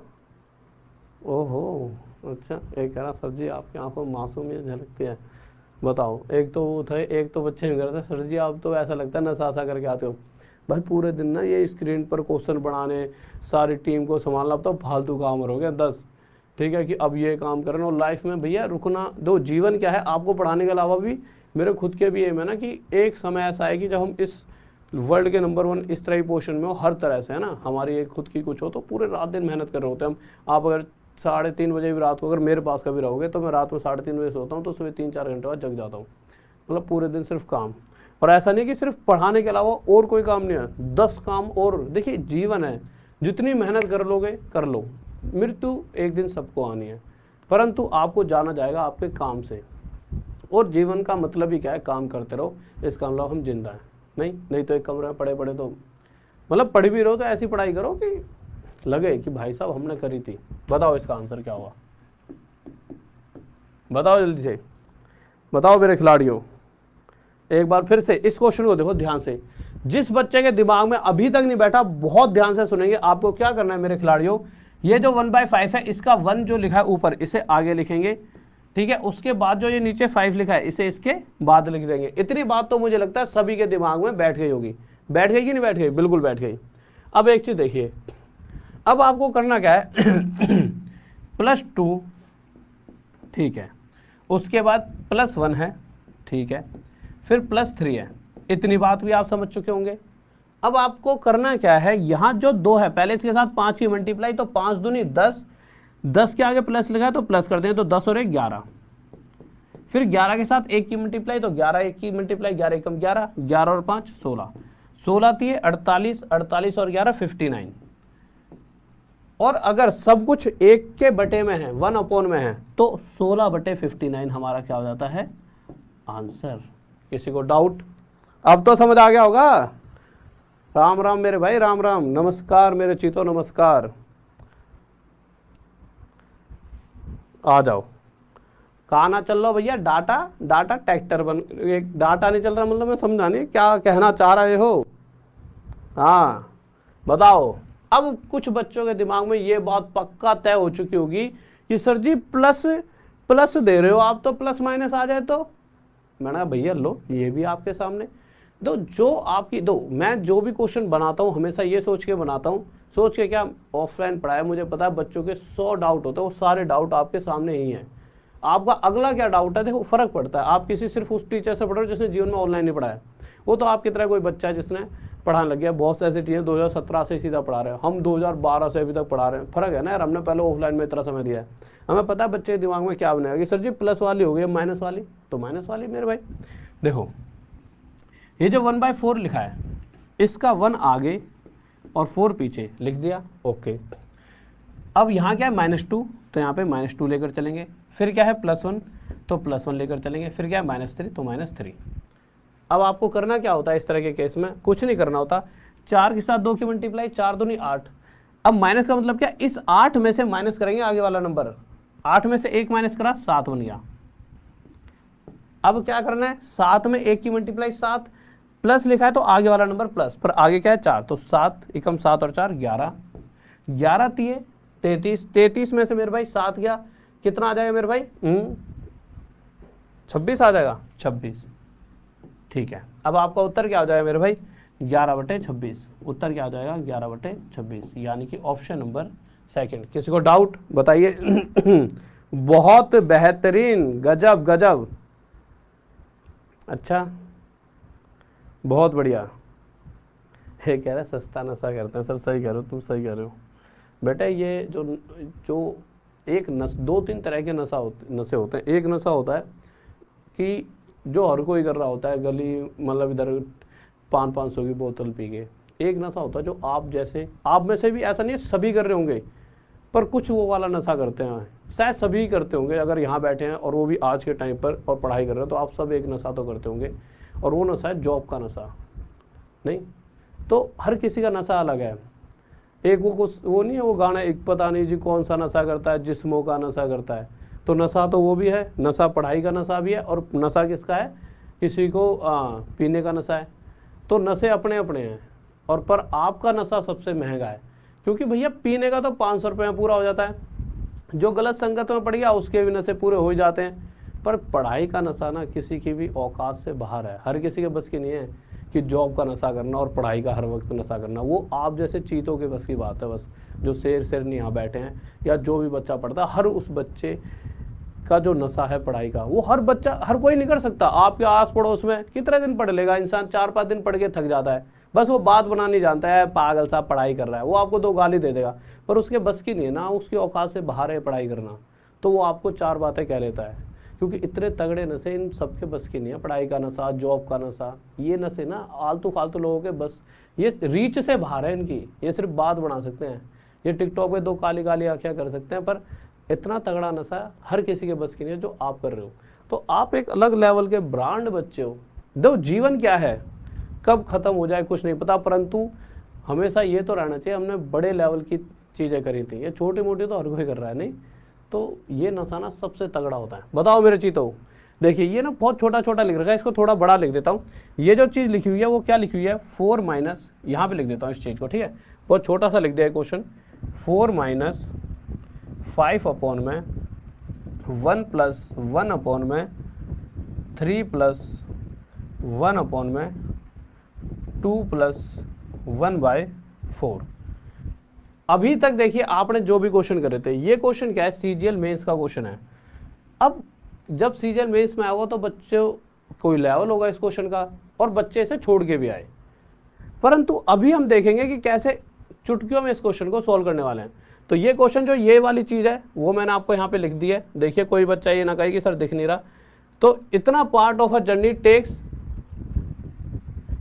ओहो, अच्छा। एक कह रहा सर जी आपकी आंखों में मासूमियत झलकती है। बताओ, एक तो वो थे, एक तो बच्चे भी करते सर जी आप तो ऐसा लगता है नशा सा करके आते हो। भाई पूरे दिन ना ये स्क्रीन पर क्वेश्चन बनाने, सारी टीम को संभालना, अब तो फालतू काम हो गया 10। ठीक है कि अब ये काम करना, और लाइफ में भैया रुकना दो। जीवन क्या है, आपको पढ़ाने के अलावा भी मेरे खुद के भी एम है ना कि एक समय ऐसा है कि जब हम इस वर्ल्ड के नंबर 1 इस तरह की पोजीशन में हो, हर तरह से है ना, हमारी एक खुद की कुछ हो, तो पूरे रात दिन मेहनत कर रहे होते हैं हम। आप अगर 3:30 बजे भी रात को अगर मेरे पास कभी रहोगे तो मैं रात में 3:30 बजे सोता हूँ, तो सुबह 3-4 घंटे बाद जग जाता हूँ। मतलब पूरे दिन सिर्फ काम। और ऐसा नहीं कि सिर्फ पढ़ाने के अलावा और कोई काम नहीं है, 10 काम और। देखिए जीवन है, जितनी मेहनत कर लोगे कर लो, मृत्यु एक दिन सबको आनी है, परंतु आपको जाना जाएगा आपके काम से। और जीवन का मतलब ही क्या है, काम करते रहो, इसका मतलब हम जिंदा हैं। नहीं तो एक कमरे में पड़े पड़े तो मतलब पढ़ भी रहो तो ऐसी पढ़ाई करो कि लगे कि भाई साहब हमने करी थी। बताओ इसका आंसर क्या होगा, बताओ जल्दी से, बताओ मेरे खिलाड़ियों। एक बार फिर से इस क्वेश्चन को देखो ध्यान से। जिस बच्चे के दिमाग में अभी तक नहीं बैठा, बहुत ध्यान से सुनेंगे। आपको क्या करना है मेरे खिलाड़ियों, ये जो 1/5 है, इसका 1 जो लिखा है ऊपर, इसे आगे लिखेंगे। ठीक है, उसके बाद जो ये नीचे 5 लिखा है, इसे इसके बाद लिख देंगे। इतनी बात तो मुझे लगता है सभी के दिमाग में बैठ गई होगी। बैठ गई कि नहीं बैठ गई? बिल्कुल बैठ गई। अब एक चीज देखिए, अब आपको करना क्या है +2, ठीक है, उसके बाद +1 है, ठीक है, फिर +3 है। इतनी बात भी आप समझ चुके होंगे। अब आपको करना क्या है, यहाँ जो 2 है पहले इसके साथ 5 की मल्टीप्लाई, तो 5 दूनी 10, 10 के आगे प्लस लगा तो प्लस कर दें, तो 10 और 1 11। फिर 11 के साथ 1 की मल्टीप्लाई, तो 11 1 की मल्टीप्लाई, 11 एकम 11, 11 और 5 16, 16 थी 48, 48 और 11 59। और अगर सब कुछ 1 के बटे में है, 1/में है, तो 16/59 हमारा क्या हो जाता है आंसर। किसी को डाउट? अब तो समझ आ गया होगा। राम राम मेरे भाई, राम राम, नमस्कार मेरे चीतो, नमस्कार। आ जाओ। कहाँ ना चल रहा भैया, डाटा ट्रैक्टर बन, एक डाटा नहीं चल रहा, मतलब मैं समझा नहीं क्या कहना चाह रहे हो। हाँ बताओ। अब कुछ बच्चों के दिमाग में ये बात पक्का तय हो चुकी होगी कि सर जी प्लस दे रहे हो आप, तो प्लस माइनस आ जाए तो। मैंने कहा भैया लो, ये भी आपके सामने दो, जो आपकी दो। मैं जो भी क्वेश्चन बनाता हूँ हमेशा ये सोच के बनाता हूँ, सोच के क्या, ऑफलाइन पढ़ाया, मुझे पता है बच्चों के 100 डाउट होते हैं, वो सारे डाउट आपके सामने ही हैं। आपका अगला क्या डाउट है, देखो फर्क पड़ता है। आप किसी सिर्फ उस टीचर से पढ़ रहे हो जिसने जीवन में ऑनलाइन नहीं पढ़ाया, वो तो आपकी तरह कोई बच्चा है जिसने पढ़ाने लग गया। बहुत से ऐसे टीचर 2017 से सीधा पढ़ा रहे हैं, हम 2012 से अभी तक पढ़ा रहे हैं। फर्क है ना यार, हमने पहले ऑफलाइन में इतना समय दिया है, हमें पता है बच्चे के दिमाग में क्या बनेगा कि सर जी प्लस वाली हो गई, माइनस वाली, तो माइनस वाली। मेरे भाई देखो, ये जो 1/4 लिखा है, इसका 1 आगे और 4 पीछे लिख दिया, ओके। अब यहाँ क्या है -2, तो यहाँ पे -2 लेकर चलेंगे। फिर क्या है +1, तो +1 लेकर चलेंगे। फिर क्या है -3, तो -3। अब आपको करना क्या होता है इस तरह के केस में, कुछ नहीं करना होता। 4 के साथ 2 की मल्टीप्लाई, 4 दूनी 8। अब माइनस का मतलब क्या, इस 8 में से माइनस करेंगे आगे वाला नंबर। 8 में से 1 माइनस करा, 7 बन गया। अब क्या करना है, 7 में 1 की मल्टीप्लाई 7, प्लस लिखा है तो आगे वाला नंबर प्लस, पर आगे क्या है 4, तो 7 एकम 7 और 4 11, 11 दिए 33, 33 में से मेरे भाई 7 गया, कितना आ जाएगा मेरे भाई 26 आ जाएगा, 26। ठीक है, अब आपका उत्तर क्या हो जाएगा मेरे भाई 11/26। उत्तर क्या हो जाएगा 11/26, यानी कि ऑप्शन नंबर सेकंड। किसी को डाउट बताइए। बहुत बेहतरीन, गजब गजब, अच्छा बहुत बढ़िया। ये कह रहे सस्ता नशा करते हैं, सर सही कह रहे हो, तुम सही कह रहे हो बेटे। ये जो एक 2-3 तरह के नशे होते हैं। एक नशा होता है कि जो हर कोई कर रहा होता है, गली मतलब इधर 500 की बोतल पी के। एक नशा होता है जो आप जैसे, आप में से भी ऐसा नहीं सभी कर रहे होंगे, पर कुछ वो वाला नशा करते हैं, शायद सभी करते होंगे। अगर यहाँ बैठे हैं और वो भी आज के टाइम पर और पढ़ाई कर रहे हैं, तो आप सब एक नशा तो करते होंगे, और वो नशा है जॉब का नशा। नहीं तो हर किसी का नशा अलग है। एक वो नहीं है वो गाना, एक पता नहीं जी कौन सा नशा करता है, जिस्मों का नशा करता है। तो नशा तो वो भी है, नशा पढ़ाई का नशा भी है, और नशा किसका है, किसी को पीने का नशा है। तो नशे अपने अपने हैं, और पर आपका नशा सबसे महंगा है, क्योंकि भैया पीने का तो 500 रुपये में पूरा हो जाता है, जो गलत संगत में पड़ गया उसके भी नशे पूरे हो ही जाते हैं। पर पढ़ाई का नशा ना किसी की भी औकात से बाहर है, हर किसी के बस की नहीं है कि जॉब का नशा करना और पढ़ाई का हर वक्त नशा करना। वो आप जैसे चीतों के बस की बात है, बस जो शेर नहीं यहाँ बैठे हैं, या जो भी बच्चा पढ़ता है, हर उस बच्चे का जो नशा है पढ़ाई का, वो हर बच्चा, हर कोई नहीं कर सकता। आपके आस पड़ोस में कितने दिन पढ़ लेगा इंसान, 4-5 दिन पढ़ के थक जाता है, बस वो बात बनानी जानता है, पागल सा पढ़ाई कर रहा है, वो आपको 2 गाली दे देगा, पर उसके बस की नहीं है ना, उसकी औकात से बाहर है पढ़ाई करना, तो वो आपको 4 बातें कह लेता है। क्योंकि इतने तगड़े नशे इन सबके बस की नहीं है, पढ़ाई का नशा, जॉब का नशा, ये नशे ना आलतू फालतू लोगों के बस, ये रीच से बाहर है इनकी, ये सिर्फ बात बना सकते हैं, ये टिकटॉक पे 2 काली काली आंखें कर सकते हैं, पर इतना तगड़ा नशा हर किसी के बस की नहीं है जो आप कर रहे हो। तो आप एक अलग लेवल के ब्रांड बच्चे हो। दो जीवन क्या है, कब खत्म हो जाए कुछ नहीं पता, परंतु हमेशा ये तो रहना चाहिए हमने बड़े लेवल की चीज़ें करी थी, ये छोटी मोटी तो हर कोई कर रहा है नहीं। तो ये नशा ना सबसे तगड़ा होता है। बताओ मेरे चीतो, देखिए ये ना बहुत छोटा छोटा लिख रखा है, इसको थोड़ा बड़ा लिख देता हूँ। ये जो चीज़ लिखी हुई है वो क्या लिखी हुई है, 4 माइनस, यहाँ पे लिख देता हूँ इस चीज़ को, ठीक है, बहुत छोटा सा लिख दिया क्वेश्चन, 4 माइनस 5 अपॉन में 1 प्लस 1 अपॉन में 3 प्लस 1 अपॉन में 2 प्लस 1/4। अभी तक देखिए आपने जो भी क्वेश्चन करे थे, ये क्वेश्चन क्या है, सीजीएल मेंस का क्वेश्चन है। अब जब सीजीएल मेंस में आएगा तो बच्चों कोई लेवल होगा इस क्वेश्चन का, और बच्चे इसे छोड़ के भी आए, परंतु अभी हम देखेंगे कि कैसे चुटकियों में इस क्वेश्चन को सॉल्व करने वाले हैं। तो ये क्वेश्चन जो ये वाली चीज़ है वो मैंने आपको यहाँ पे लिख दी है। देखिए कोई बच्चा ये ना कहे कि सर दिख नहीं रहा। तो इतना part of a journey takes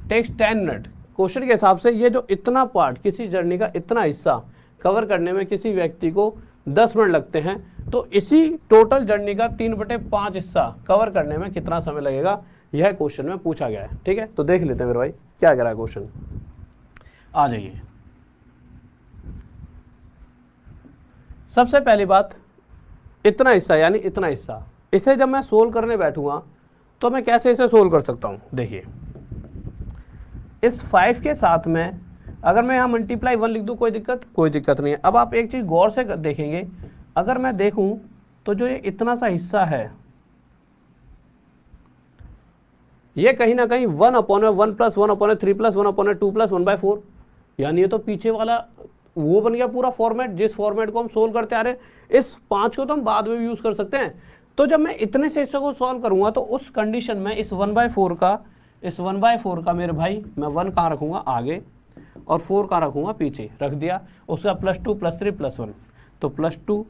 10 minute. Question के हिसाब से ये जो इतना पार्ट, किसी जर्नी का इतना हिस्सा कवर करने में किसी व्यक्ति को 10 मिनट लगते हैं, तो इसी टोटल जर्नी का 3/5 हिस्सा कवर करने में कितना समय लगेगा, यह क्वेश्चन में पूछा गया है। ठीक है, तो देख लेते हैं मेरे भाई क्या कह रहा है क्वेश्चन। आ जाइए। सबसे पहली बात, इतना हिस्सा यानी इतना हिस्सा, इसे जब मैं सोल्व करने बैठूंगा तो मैं कैसे इसे सोल्व कर सकता हूं। देखिए इस 5 के साथ में अगर मैं यहाँ मल्टीप्लाई 1 लिख दूँ कोई दिक्कत नहीं है। अब आप एक चीज़ गौर से देखेंगे, अगर मैं देखूं तो जो ये इतना सा हिस्सा है ये कहीं ना कहीं 1 upon 1 plus 1 upon 3 plus 1 upon 2 plus 1/4, यानी ये तो पीछे वाला वो बन गया पूरा फॉर्मेट, जिस फॉर्मेट को हम सोल्व करते आ रहे हैं। इस 5 को तो हम बाद में भी यूज़ कर सकते हैं। तो जब मैं इतने से हिस्से को सॉल्व करूंगा तो उस कंडीशन में इस 1/4 का मेरे भाई मैं 1 कहाँ रखूंगा आगे और 4 कहाँ रखूंगा पीछे, रख दिया। उसका +2 +3 +1, तो +2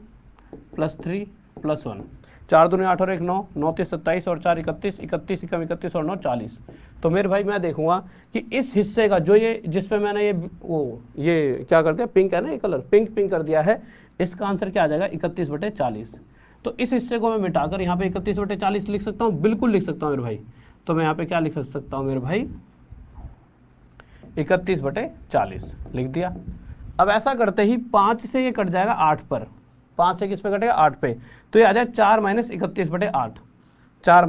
+3 +1, 4 दूनी 8 और 1 9, 9 3 27 और 4 31, 31 एकम 31 और 9 40। तो मेरे भाई मैं देखूंगा कि इस हिस्से का जो ये जिस पे मैंने ये क्या करते हैं, पिंक है ना, ये कलर पिंक कर दिया है, इसका आंसर क्या आ जाएगा 31/40। तो इस हिस्से को मैं मिटाकर यहाँ पे 31/40 लिख सकता हूँ, बिल्कुल लिख सकता हूँ मेरे भाई। तो मैं यहाँ पे क्या लिख सकता हूँ मेरे भाई, 31/40 लिख दिया। अब ऐसा करते ही 5 से ये कट जाएगा 8 पर, 5 से किस पे कटेगा 8 पे, तो ये आ जाए 4 - 31/8, 4 -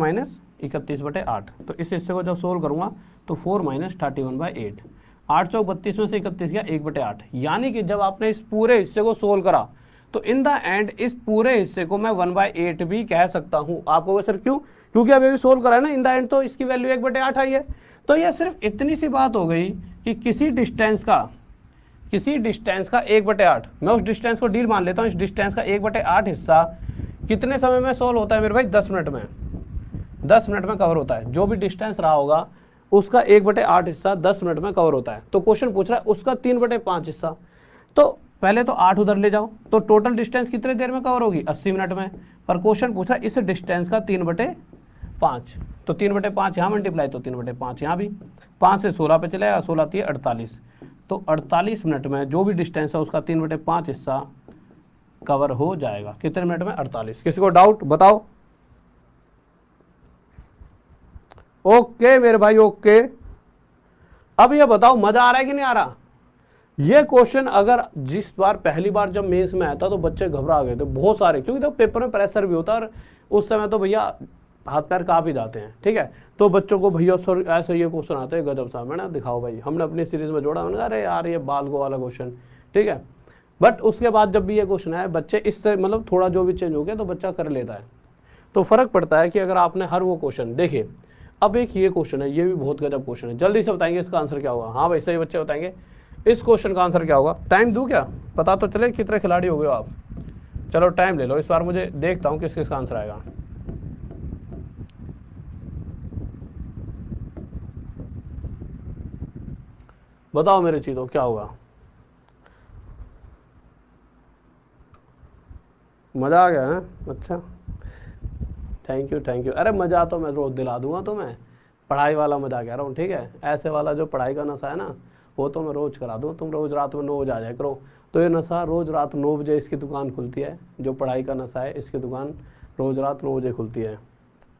31/8। तो इस हिस्से को जब सोल्व करूंगा तो 4 - 31/8, 8 चौक 32 में से 31 गया 1/8। यानी कि जब आपने इस पूरे हिस्से को सोल्व करा तो इन द एंड इस पूरे हिस्से को मैं 1/8 भी कह सकता हूं। आपको सर क्यों, क्योंकि अभी सोल्व करा है ना, इन द एंड तो इसकी वैल्यू 1/8 आई है। तो यह सिर्फ इतनी सी बात हो गई कि किसी डिस्टेंस का 1/8, मैं उस डिस्टेंस को डील मान लेता हूँ, इस डिस्टेंस का 1/8 हिस्सा कितने समय में सोल्व होता है मेरे भाई, 10 मिनट में, 10 मिनट में कवर होता है। जो भी डिस्टेंस रहा होगा उसका 1/8 हिस्सा 10 मिनट में कवर होता है। तो क्वेश्चन पूछ रहा है उसका 3/5 हिस्सा, तो पहले तो 8 उधर ले जाओ, तो टोटल डिस्टेंस कितने देर में कवर होगी, 80 मिनट में। पर क्वेश्चन पूछ रहा है इस डिस्टेंस का 3/5, तो 3/5 यहाँ मल्टीप्लाई, तो 3/5 यहाँ भी, 5 से 16 पे चलेगा, 16 3 48, तो 48 मिनट में जो भी डिस्टेंस है उसका 3/5 हिस्सा कवर हो जाएगा। कितने मिनट में, 48। किसी को डाउट बताओ। ओके मेरे भाई ओके। अब ये बताओ मजा आ रहा है कि नहीं आ रहा। ये क्वेश्चन अगर जिस बार पहली बार जब मेंस में आया था तो बच्चे घबरा गए थे बहुत सारे, क्योंकि तो पेपर में प्रेशर भी होता है और उस समय तो भैया हाथ पैर कांप ही जाते हैं। ठीक है, तो बच्चों को भैया सर ऐसे ये क्वेश्चन आते हैं गजब सा, मैंने दिखाओ भाई, हमने अपनी सीरीज में जोड़ा, मैंने अरे यार ये बालगो वाला क्वेश्चन। ठीक है, बट उसके बाद जब भी ये क्वेश्चन आया बच्चे इस तरह मतलब थोड़ा जो भी चेंज हो गया तो बच्चा कर लेता है। तो फर्क पड़ता है कि अगर आपने हर वो क्वेश्चन देखिए। अब एक ये क्वेश्चन है, ये भी बहुत गजब क्वेश्चन है, जल्दी से बताएंगे इसका आंसर क्या होगा। हाँ भाई सही बच्चे बताएंगे इस क्वेश्चन का आंसर क्या होगा। टाइम दूं क्या, पता तो चले कितने खिलाड़ी हो गए आप। चलो टाइम ले लो, इस बार मुझे देखता हूँ किस किस का आंसर आएगा। बताओ मेरे चीजों क्या होगा। मजा आ गया है, अच्छा थैंक यू थैंक यू। अरे मजा तो मैं रोज दिला दूंगा तुम्हें, पढ़ाई वाला मजा कह रहा हूँ। ठीक है, ऐसे वाला जो पढ़ाई का नशा है ना वो तो मैं रोज करा दूँ, तुम रोज रात में 9 बजे आ जाया करो। तो ये नशा रोज रात 9 बजे इसकी दुकान खुलती है, जो पढ़ाई का नशा है इसकी दुकान रोज रात 9 बजे खुलती है।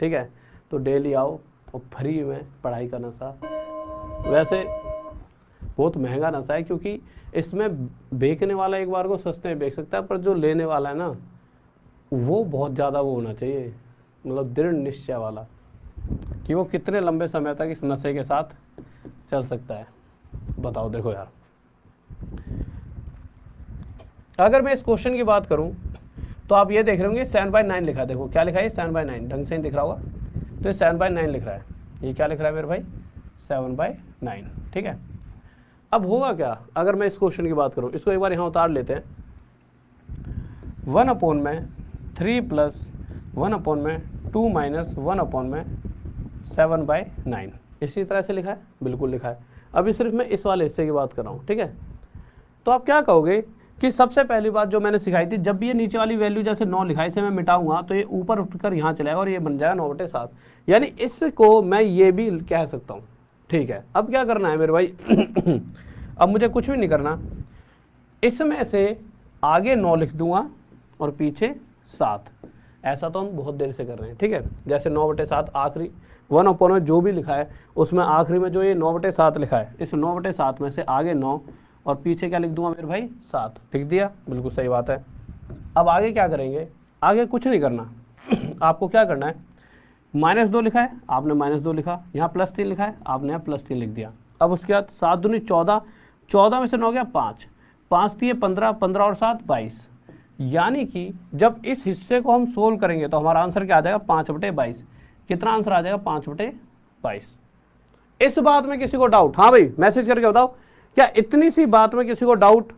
ठीक है, तो डेली आओ और फ्री में पढ़ाई का नशा। वैसे बहुत महंगा नशा है क्योंकि इसमें बेचने वाला एक बार को सस्ते में बेच सकता है, पर जो लेने वाला है ना वो बहुत ज़्यादा वो होना चाहिए, मतलब दृढ़ निश्चय वाला कि वो कितने लंबे समय तक इस नशे के साथ चल सकता है। बताओ देखो यार, अगर मैं इस क्वेश्चन की बात करूं तो आप ये देख रहे होंगे 7/9 लिखा है। देखो क्या लिखा है, 7/9 ढंग से नहीं दिख रहा होगा, तो ये 7/9 लिख रहा है। ये क्या लिख रहा है मेरे भाई, 7/9। ठीक है, अब होगा क्या अगर मैं इस क्वेश्चन की बात करूं, इसको एक बार यहाँ उतार लेते हैं। 1/3 + 1/2 - 1/7/9 इसी तरह से लिखा है, बिल्कुल लिखा है। अभी सिर्फ मैं इस वाले हिस्से की बात कर रहा हूँ। ठीक है, तो आप क्या कहोगे कि सबसे पहली बात जो मैंने सिखाई थी, जब भी ये नीचे वाली वैल्यू जैसे 9 लिखा है इसे मैं मिटाऊंगा तो ये ऊपर उठकर यहाँ चलाएगा और ये बन जाएगा 9/7, यानी इसको मैं ये भी कह सकता हूँ। ठीक है, अब क्या करना है मेरे भाई अब मुझे कुछ भी नहीं करना, इसमें से आगे 9 लिख दूंगा और पीछे 7। ऐसा तो हम बहुत देर से कर रहे हैं। ठीक है, जैसे 9/7 आखिरी 1/, जो भी लिखा है उसमें आखिरी में जो ये 9/7 लिखा है, इस 9/7 में से आगे 9 और पीछे क्या लिख दूंगा मेरे भाई 7, लिख दिया, बिल्कुल सही बात है। अब आगे क्या करेंगे, आगे कुछ नहीं करना आपको क्या करना है, -2 लिखा है आपने -2 लिखा, यहाँ +3 लिखा है आपने यहाँ +3 लिख दिया। अब उसके बाद 7 दूनी 14, 14 में से 9 गया 5, 5 दिए 15, 15 और 7 22, यानी कि जब इस हिस्से को हम सोल्व करेंगे तो हमारा आंसर क्या आ जाएगा 5/22। कितना आंसर आ जाएगा 5/22। इस बात में किसी को डाउट, हाँ भाई मैसेज करके बताओ, क्या इतनी सी बात में किसी को डाउट?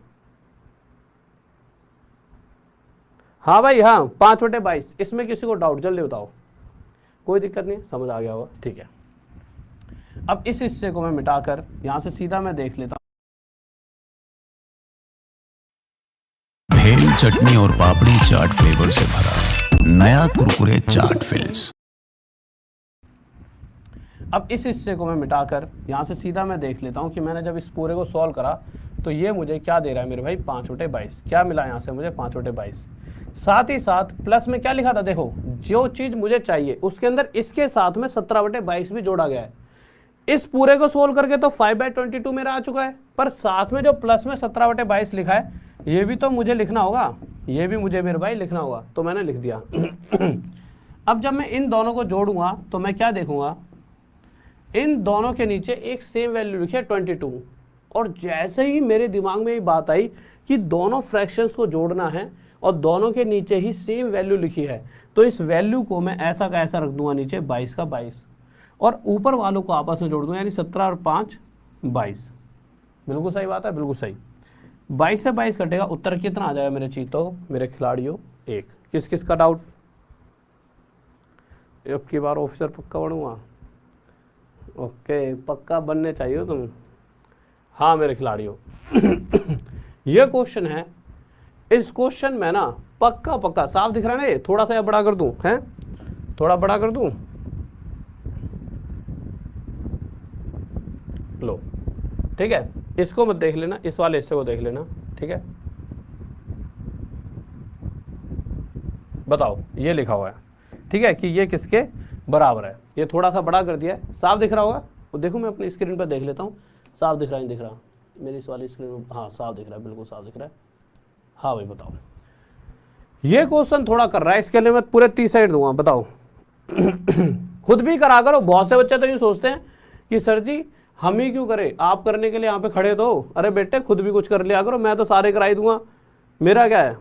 हाँ भाई हाँ 5/22, इसमें किसी को डाउट जल्दी बताओ। कोई दिक्कत नहीं, समझ आ गया होगा। ठीक है, अब इस हिस्से को मैं मिटाकर यहां से सीधा मैं देख लेता हूं। भेल चटनी और पापड़ी चाट फ्लेवर से भरा नया कुरकुरे चाट फिल्स। अब इस हिस्से को मैं मिटाकर यहाँ से सीधा मैं देख लेता हूँ कि मैंने जब इस पूरे को सॉल्व करा तो ये मुझे क्या दे रहा है मेरे भाई 5/22। क्या मिला यहाँ से मुझे 5/22। साथ ही साथ प्लस में क्या लिखा था, देखो जो चीज़ मुझे चाहिए उसके अंदर इसके साथ में 17/22 भी जोड़ा गया है। इस पूरे को सोल्व करके तो 5/22 मेरा आ चुका है, पर साथ में जो प्लस में 17/22 लिखा है ये भी तो मुझे लिखना होगा, ये भी मुझे मेरे भाई लिखना होगा, तो मैंने लिख दिया। अब जब मैं इन दोनों को जोड़ूंगा तो मैं क्या देखूंगा, इन दोनों के नीचे एक सेम वैल्यू लिखी है 22, और जैसे ही मेरे दिमाग में ये बात आई कि दोनों फ्रैक्शंस को जोड़ना है और दोनों के नीचे ही सेम वैल्यू लिखी है, तो इस वैल्यू को मैं ऐसा का ऐसा रख दूंगा नीचे 22 का 22, और ऊपर वालों को आपस में जोड़ दूंगा, यानी 17 और 5 22। बिल्कुल सही बात है, बिल्कुल सही। 22 से 22 कटेगा, उत्तर कितना आ जाएगा मेरे चीतों, मेरे खिलाड़ियों 1। किस किस का डाउट? अब की बार ऑफिसर पक्का बनूंगा, ओके पक्का बनने चाहिए तुम। हाँ मेरे खिलाड़ियों ये क्वेश्चन है, इस क्वेश्चन में ना पक्का पक्का साफ दिख रहा है ना, ये थोड़ा सा बड़ा कर दूं, है थोड़ा बड़ा कर दूं, लो ठीक है, इसको मत देख लेना, इस वाले हिस्से को देख लेना। ठीक है, बताओ ये लिखा हुआ है, ठीक है, कि ये किसके बराबर है। ये थोड़ा सा बड़ा कर दिया है, साफ दिख रहा होगा, वो देखो मैं अपनी स्क्रीन पर देख लेता हूँ, साफ दिख रहा है नहीं दिख रहा, मेरी इस वाली स्क्रीन में, हाँ साफ दिख रहा है, बिल्कुल साफ दिख रहा है। हाँ भाई बताओ, ये क्वेश्चन थोड़ा कर रहा है, इसके लिए मैं पूरे 30 साइड दूंगा, बताओ। खुद भी करा करो। बहुत से बच्चे तो यूँ सोचते हैं कि सर जी हम ही क्यों करें, आप करने के लिए यहाँ पे खड़े तो। अरे बेटे खुद भी कुछ कर लिया करो, मैं तो सारे कराई दूंगा, मेरा क्या है।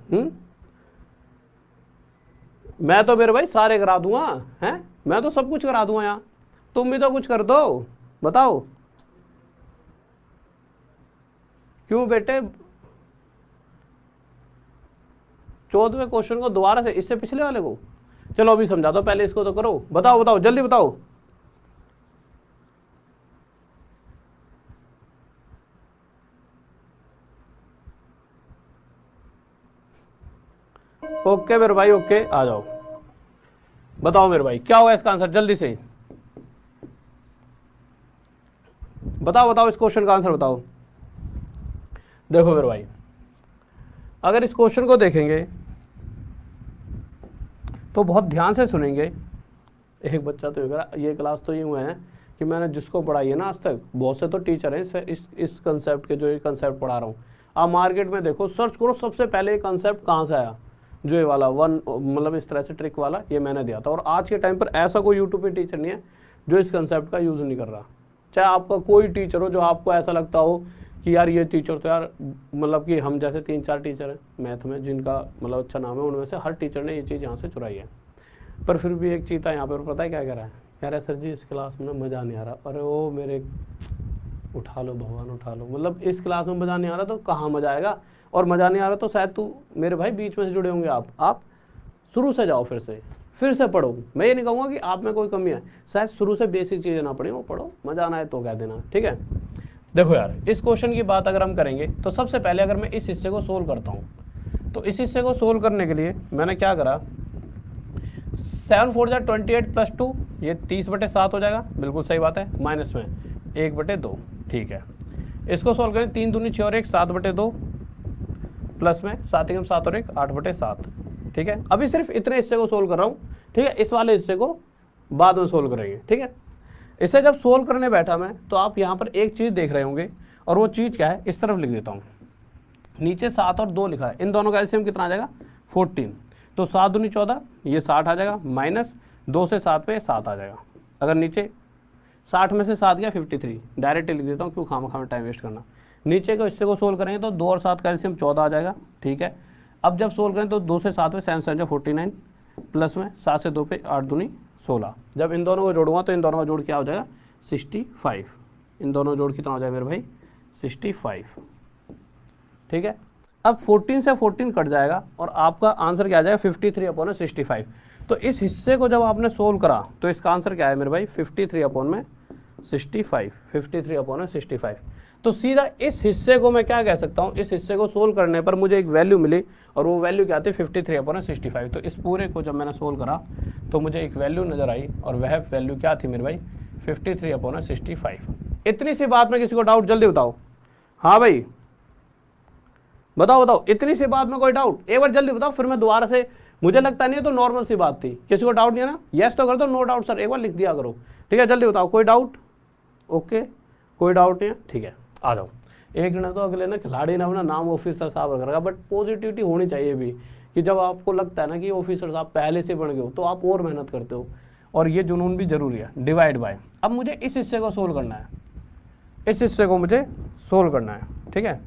मैं तो मेरे भाई सारे करा दूंगा, हैं, मैं तो सब कुछ करा दूंगा यहाँ, तुम भी तो कुछ कर दो, बताओ। क्यों बेटे 14वें क्वेश्चन को दोबारा से, इससे पिछले वाले को, चलो अभी समझा दो, पहले इसको तो करो। बताओ बताओ जल्दी बताओ। ओके मेरे भाई, ओके आ जाओ, बताओ मेरे भाई क्या होगा इसका आंसर, जल्दी से बताओ, बताओ इस क्वेश्चन का आंसर बताओ। देखो मेरे भाई, अगर इस क्वेश्चन को देखेंगे तो बहुत ध्यान से सुनेंगे। एक बच्चा तो ये क्लास तो यूँ है कि मैंने जिसको पढ़ाई है ना आज तक, बहुत से तो टीचर हैं इस कंसेप्ट के, जो ये कंसेप्ट पढ़ा रहा हूँ। आप मार्केट में देखो, सर्च करो, सबसे पहले ये कंसेप्ट कहाँ से आया, जो ये वाला वन, मतलब इस तरह से ट्रिक वाला, ये मैंने दिया था। और आज के टाइम पर ऐसा कोई यूट्यूब पे टीचर नहीं है जो इस कंसेप्ट का यूज़ नहीं कर रहा। चाहे आपका कोई टीचर हो, जो आपको ऐसा लगता हो कि यार ये टीचर तो यार, मतलब कि हम जैसे 3-4 टीचर हैं मैथ में जिनका मतलब अच्छा नाम है, उनमें से हर टीचर ने ये चीज़ यहाँ से चुराई है। पर फिर भी एक चीज़ था यहाँ पर, पता है क्या कह रहा है, कह रहा है सर जी इस क्लास में ना मज़ा नहीं आ रहा। अरे ओ मेरे, उठा लो भगवान उठा लो, मतलब इस क्लास में मज़ा नहीं आ रहा तो कहाँ मज़ा आएगा। और मज़ा नहीं आ रहा तो शायद तू मेरे भाई बीच में से जुड़े होंगे आप शुरू से जाओ, फिर से पढ़ो। मैं ये नहीं कहूँगा कि आप में कोई कमी है, शायद शुरू से बेसिक चीज़ें ना पढ़ी, वो पढ़ो, मज़ा आना है तो कह देना, ठीक है। देखो यार, इस क्वेश्चन की बात अगर हम करेंगे तो सबसे पहले अगर मैं इस हिस्से को सोल्व करता हूँ, तो इस हिस्से को सोल्व करने के लिए मैंने क्या करा, 7 4 28 + 2, ये 30/7 हो जाएगा, बिल्कुल सही बात है, माइनस में 1/2, ठीक है। इसको सोल्व करें, 3 दूनी 6 और 1 7/2, प्लस में 7 एकम 7 और 1 8/7, ठीक है। अभी सिर्फ इतने हिस्से को सोल्व कर रहा हूँ, ठीक है, इस वाले हिस्से को बाद में सोल्व करेंगे, ठीक है। इसे जब सोल्व करने बैठा मैं, तो आप यहाँ पर एक चीज़ देख रहे होंगे, और वो चीज़ क्या है, इस तरफ लिख देता हूँ। नीचे 7 और 2 लिखा है, इन दोनों का एलसीएम कितना आ जाएगा 14, तो 7 दूनी 14, ये 60 आ जाएगा, माइनस 2 से 7 पे 7 आ जाएगा। अगर नीचे 60 में से 7 गया 53, डायरेक्ट लिख देता हूँ, क्यों खामा खामा टाइम वेस्ट करना। नीचे के हिस्से को सोल्व करेंगे तो 2 और 7 का एलसीएम 14 आ जाएगा, ठीक है। अब जब सोल्व करें तो 2 से 7 पे 7 7 49, प्लस में 7 से 2 पे 8 दूनी 16। जब इन दोनों को जोड़ूंगा तो इन दोनों का जोड़ क्या हो जाएगा 65, इन दोनों जोड़ कितना हो जाएगा मेरे भाई 65, ठीक है। अब 14 से 14 कट जाएगा और आपका आंसर क्या आ जाएगा 53/65। तो इस हिस्से को जब आपने सोल्व करा तो इसका आंसर क्या है मेरे भाई 53/65, 53/65। तो सीधा इस हिस्से को मैं क्या कह सकता हूँ, इस हिस्से को सोल्व करने पर मुझे एक वैल्यू मिली, और वो वैल्यू क्या थी 53/65। तो इस पूरे को जब मैंने सोल्व करा तो मुझे एक वैल्यू नज़र आई, और वह वैल्यू क्या थी मेरे भाई 53/65। इतनी सी बात में किसी को डाउट, जल्दी बताओ। हाँ भाई बताओ बताओ, इतनी सी बात में कोई डाउट, एक बार जल्दी बताओ, फिर मैं दोबारा से, मुझे लगता नहीं है तो नॉर्मल सी बात थी, किसी को डाउट नहीं है ना, यस तो कर दो, नो डाउट सर एक बार लिख दिया करो, ठीक है। जल्दी बताओ, कोई डाउट, ओके कोई डाउट नहीं है, ठीक है आ जाओ। एक ना तो अगले ना खिलाड़ी ने अपना नाम ऑफिसर साहब रख रखा, बट पॉजिटिविटी होनी चाहिए भी, कि जब आपको लगता है ना कि ऑफिसर साहब पहले से बन गए हो तो आप और मेहनत करते हो, और ये जुनून भी जरूरी है। डिवाइड बाय, अब मुझे इस हिस्से को सोल्व करना है, इस हिस्से को मुझे सोल्व करना है, ठीक है,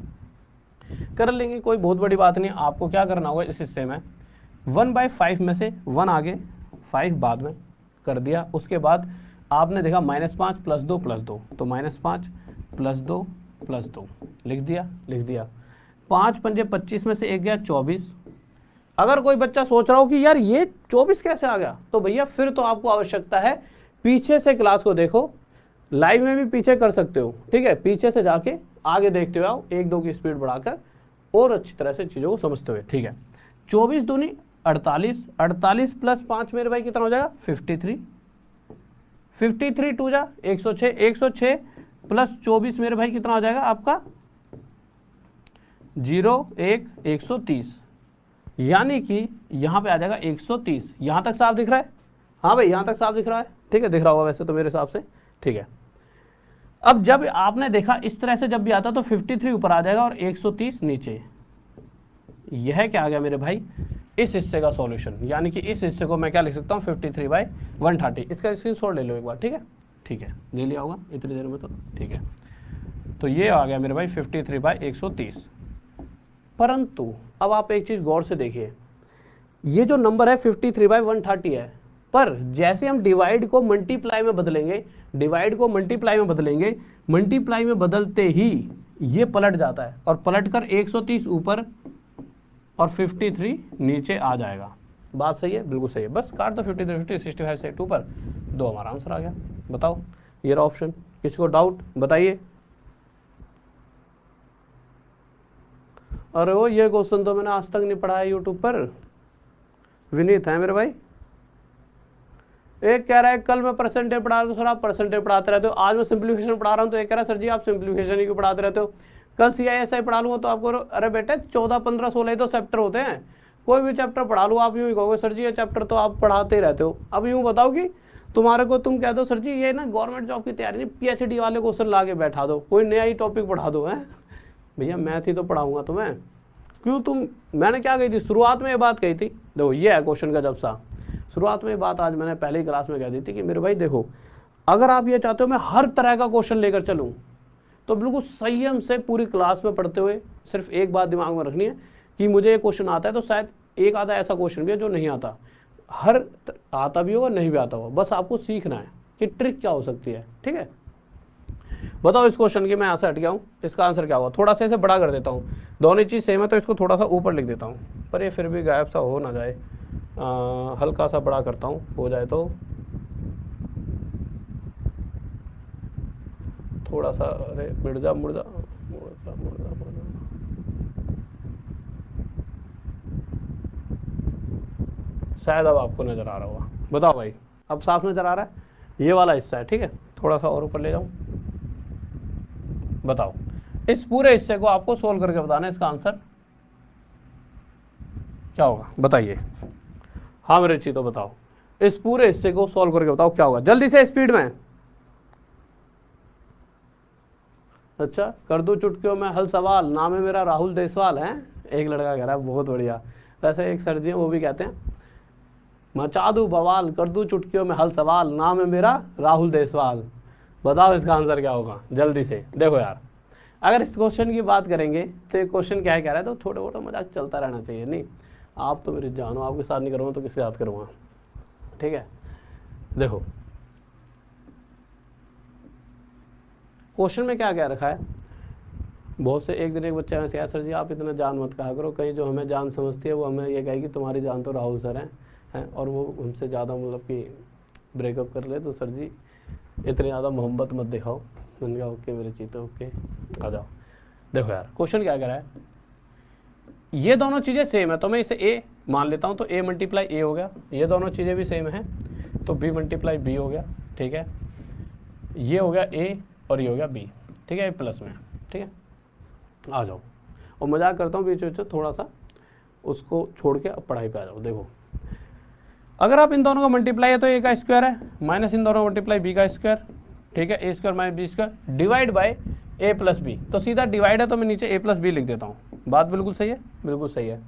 कर लेंगे, कोई बहुत बड़ी बात नहीं। आपको क्या करना होगा इस हिस्से में, 1/5 में से 1 आगे 5 बाद में कर दिया, उसके बाद आपने देखा -5 + 2 + 2, तो -5 + 2 + 2 लिख दिया 5 पंजे 25 में से 1 गया 24। अगर कोई बच्चा सोच रहा हो कि यार ये 24 कैसे आ गया, तो भैया फिर तो आपको आवश्यकता है पीछे से क्लास को देखो, लाइव में भी पीछे कर सकते हो, ठीक है, पीछे से जाके आगे देखते हुए आओ, 1 2 की स्पीड बढ़ाकर और अच्छी तरह से चीज़ों को समझते हुए, ठीक है। 24 दूनी 48, 48 + 5 मेरे भाई कितना हो जाएगा 53, 53 2 जा 106, 106 + 24 मेरे भाई कितना हो जाएगा आपका 0 1 130, यानी कि यहाँ पे आ जाएगा 130। यहाँ तक साफ दिख रहा है, हाँ भाई यहाँ तक साफ दिख रहा है, ठीक है, दिख रहा होगा वैसे तो मेरे हिसाब से, ठीक है। अब जब आपने देखा इस तरह से जब भी आता तो 53 ऊपर आ जाएगा और 130 नीचे। यह क्या आ गया मेरे भाई, इस हिस्से का सॉल्यूशन, यानी कि इस हिस्से को मैं क्या लिख सकता हूँ 53/130। इसका स्क्रीनशॉट ले लो एक बार, ठीक है, ठीक है, ले लिया होगा इतनी देर में तो, ठीक है। तो ये आ गया मेरे भाई 53/130। परंतु अब आप एक चीज़ गौर से देखिए, ये जो नंबर है 53/130 है, पर जैसे हम डिवाइड को मल्टीप्लाई में बदलेंगे, डिवाइड को मल्टीप्लाई में बदलेंगे, मल्टीप्लाई में बदलते ही ये पलट जाता है और पलट कर 130 ऊपर और 53 नीचे आ जाएगा। बात सही है, बिल्कुल सही है। बस काट दो 53, 50, 65 से 2 पर 2 हमारा आंसर आ गया। बताओ ये रहा ऑप्शन। किसी को डाउट बताइए। अरे वो ये क्वेश्चन तो मैंने आज तक नहीं पढ़ा है यूट्यूब पर। विनीत है मेरे भाई। एक कह रहा है कल मैं परसेंटेज पढ़ा रहा हूँ, सर आप परसेंटेज पढ़ाते रहते हो। आज मैं सिंप्लीफिकेशन पढ़ा रहा हूँ तो एक कह रहा है सर जी आप सिंप्लीफिकेशन ही क्यों पढ़ाते रहते हो। कल CISI पढ़ा लूँगा तो आपको, अरे बेटे 14, 15, 16 ही तो चैप्टर होते हैं। कोई भी चैप्टर पढ़ा लूँ आप यूँ ही कहोगे सर जी ये चैप्टर तो आप पढ़ाते ही रहते हो। अब यूँ बताओ कि तुम्हारे को तुम कह दो सर जी ये ना गवर्नमेंट जॉब की तैयारी नहीं, PhD वाले क्वेश्चन ला के बैठा दो, कोई नया ही टॉपिक पढ़ा दो। है भैया मैथ ही तो पढ़ाऊँगा तुम्हें, क्यों तुम, मैंने क्या कही थी शुरुआत में ये बात कही थी। देखो ये है क्वेश्चन का जब सा, शुरुआत में ये बात आज मैंने पहले ही क्लास में कह दी थी कि मेरे भाई देखो अगर आप ये चाहते हो मैं हर तरह का क्वेश्चन लेकर चलूँ तो बिल्कुल संयम से पूरी क्लास में पढ़ते हुए सिर्फ एक बात दिमाग में रखनी है कि मुझे ये क्वेश्चन आता है तो शायद एक आधा ऐसा क्वेश्चन भी है जो नहीं आता, हर आता भी होगा नहीं भी आता होगा, बस आपको सीखना है कि ट्रिक क्या हो सकती है। ठीक है, बताओ इस क्वेश्चन की मैं यहाँ से हट गया हूँ, इसका आंसर क्या होगा। थोड़ा सा इसे बड़ा कर देता हूँ, दोनों चीज़ सेम है तो इसको थोड़ा सा ऊपर लिख देता हूँ, पर ये फिर भी गायब सा हो ना जाए, हल्का सा बड़ा करता हूँ, हो जाए तो थोड़ा सा, अरे मुड़ जा शायद अब आपको नज़र आ रहा होगा। बताओ भाई अब साफ नज़र आ रहा है, ये वाला हिस्सा है। ठीक है, थोड़ा सा और ऊपर ले जाऊँ। बताओ इस पूरे हिस्से को आपको सोल्व करके बताना है, इसका आंसर क्या होगा बताइए। हाँ मेरे ची तो बताओ, इस पूरे हिस्से को सोल्व करके बताओ क्या होगा, जल्दी से स्पीड में। अच्छा कर दूं चुटकियों में हल सवाल, नाम है मेरा राहुल देसवाल। है एक लड़का कह रहा है बहुत बढ़िया, वैसे एक सर जी हैं वो भी कहते हैं मचा दूं बवाल कर दूं चुटकियों में हल सवाल, नाम है मेरा राहुल देसवाल। बताओ इसका आंसर क्या होगा जल्दी से। देखो यार अगर इस क्वेश्चन की बात करेंगे तो ये क्वेश्चन क्या है कह रहा है, तो थोड़ा मोटा मजाक चलता रहना चाहिए। नहीं आप तो मेरी जान हो, आपके साथ नहीं करूँगा तो किसके साथ करूँगा। ठीक है, देखो क्वेश्चन में क्या क्या रखा है। बहुत से एक दिन एक बच्चा में से सर जी आप इतना जान मत कहा करो, कहीं जो हमें जान समझती है वो हमें ये कहेगी तुम्हारी जान तो राहुल सर हैं और वो हमसे ज़्यादा मतलब कि ब्रेकअप कर ले, तो सर जी इतनी ज़्यादा मोहब्बत मत दिखाओ। मैंने कहा ओके मेरे चीते ओके आ जाओ। देखो यार क्वेश्चन क्या कर रहा है, ये दोनों चीज़ें सेम है तो मैं इसे ए मान लेता हूँ, तो ए मल्टीप्लाई ए हो गया, ये दोनों चीज़ें भी सेम हैं तो बी मल्टीप्लाई बी हो गया। ठीक है, ये हो गया ए और ये हो गया बी। ठीक है, ए प्लस में। ठीक है, आ जाओ और मजाक करता हूँ बीच बीच थोड़ा सा, उसको छोड़ के अब पढ़ाई पे आ जाओ। देखो अगर आप इन दोनों का मल्टीप्लाई है तो ए का स्क्वायर है माइनस इन दोनों का मल्टीप्लाई बी का स्क्वायर। ठीक है, A square minus B square divide by A plus B, तो सीधा डिवाइड है तो मैं नीचे ए प्लस बी लिख देता हूँ। बात बिल्कुल सही है, बिल्कुल सही है।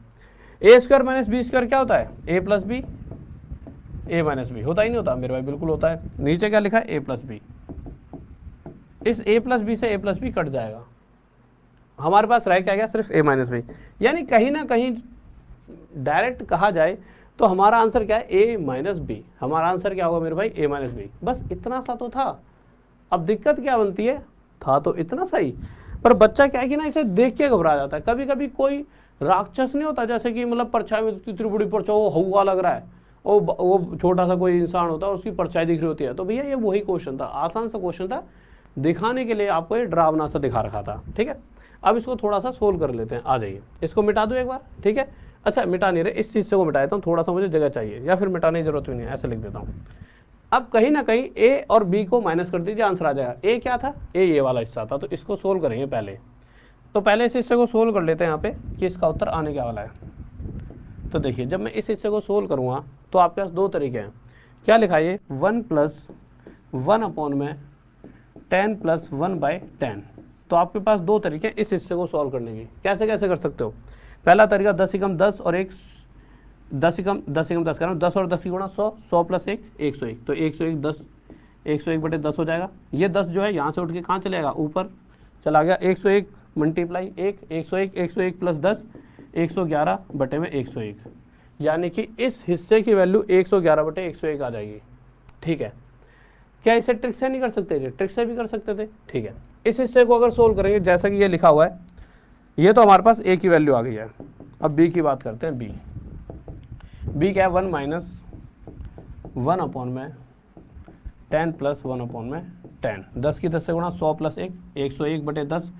A square minus B square क्या होता है, ए प्लस बी, ए माइनस बी होता ही नहीं होता मेरे भाई, बिल्कुल होता है। नीचे क्या लिखा है ए प्लस बी, इस ए प्लस बी से ए प्लस बी कट जाएगा, हमारे पास रह क्या गया सिर्फ ए माइनस बी। यानी कहीं ना कहीं डायरेक्ट कहा जाए तो हमारा आंसर क्या है ए माइनस बी। हमारा आंसर क्या होगा मेरे भाई ए माइनस बी। बस इतना सा तो था। अब दिक्कत क्या बनती है, था तो इतना सही पर बच्चा क्या है कि ना इसे देख के घबरा जाता है। कभी कभी कोई राक्षस नहीं होता जैसे कि मतलब परछाई में इतनी बड़ी परछाई वो हवा लग रहा है, वो छोटा सा कोई इंसान होता है उसकी परछाई दिख रही होती है। तो भैया ये वही क्वेश्चन था, आसान सा क्वेश्चन था, दिखाने के लिए आपको ये डरावना सा दिखा रखा था। ठीक है, अब इसको थोड़ा सा सोल्व कर लेते हैं। आ जाइए इसको मिटा दूं एक बार। ठीक है, अच्छा मिटा नहीं रहे, इस चीज़ से को मिटा देता हूँ, थोड़ा सा मुझे जगह चाहिए या फिर मिटाने की जरूरत भी नहीं है, ऐसे लिख देता हूँ। अब कहीं ना कहीं ए और बी को माइनस कर दीजिए, आंसर आ जाएगा। ए क्या था, ए ये वाला हिस्सा था, तो इसको सोल्व करेंगे पहले। तो पहले इस हिस्से को सोल्व कर लेते हैं यहाँ पे कि इसका उत्तर आने क्या वाला है। तो देखिए जब मैं इस हिस्से को सोल्व करूँगा तो आपके पास दो तरीके हैं। क्या लिखा है, 1 + 1 अपॉन में 10 + 1/10। तो आपके पास दो तरीके इस हिस्से को सॉल्व करने के। कैसे कैसे कर सकते हो? पहला तरीका 10 × 10 और 1 10 × 10 करो, 10 और 10 की गुणा 100, 100 + 1 101। तो 101 10 101/10 हो जाएगा। ये 10 जो है यहाँ से उठ के कहाँ चलेगा? ऊपर चला गया। 101 मल्टीप्लाई 1 101 101 + 10 111/101, यानी कि इस हिस्से की वैल्यू 111/101 आ जाएगी। ठीक है, क्या इसे ट्रिक से नहीं कर सकते थे? ट्रिक से भी कर सकते थे। ठीक है, इस हिस्से को अगर सोल्व करेंगे जैसा कि ये लिखा हुआ है, ये तो हमारे पास ए की वैल्यू आ गई है। अब बी की बात करते हैं। बी क्या है? 1 - 1/10 + 1/10। 10 की 10 से गुणा 100 + 1 101/10।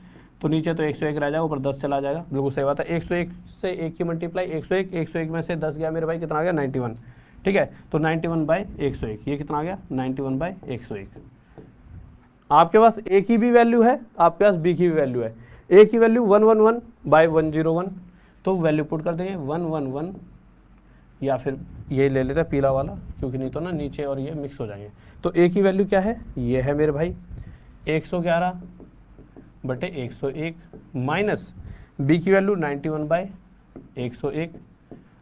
तो नीचे तो 101 रह जाएगा, ऊपर 10 चला जाएगा। बिल्कुल सही बात है। 101 से 1 की मल्टीप्लाई 101, 101 में से 10 गया मेरे भाई, कितना आ गया? 91। ठीक है, तो 91/101, ये कितना आ गया? 91/101। आपके पास ए की भी वैल्यू है, आपके पास बी की भी वैल्यू है। ए की वैल्यू 111/101, तो वैल्यू पुट कर देंगे 111, या फिर ये ले लेते हैं पीला वाला, क्योंकि नहीं तो ना नीचे और ये मिक्स हो जाएंगे। तो ए की वैल्यू क्या है? ये है मेरे भाई 111/101 माइनस बी की वैल्यू 91/101।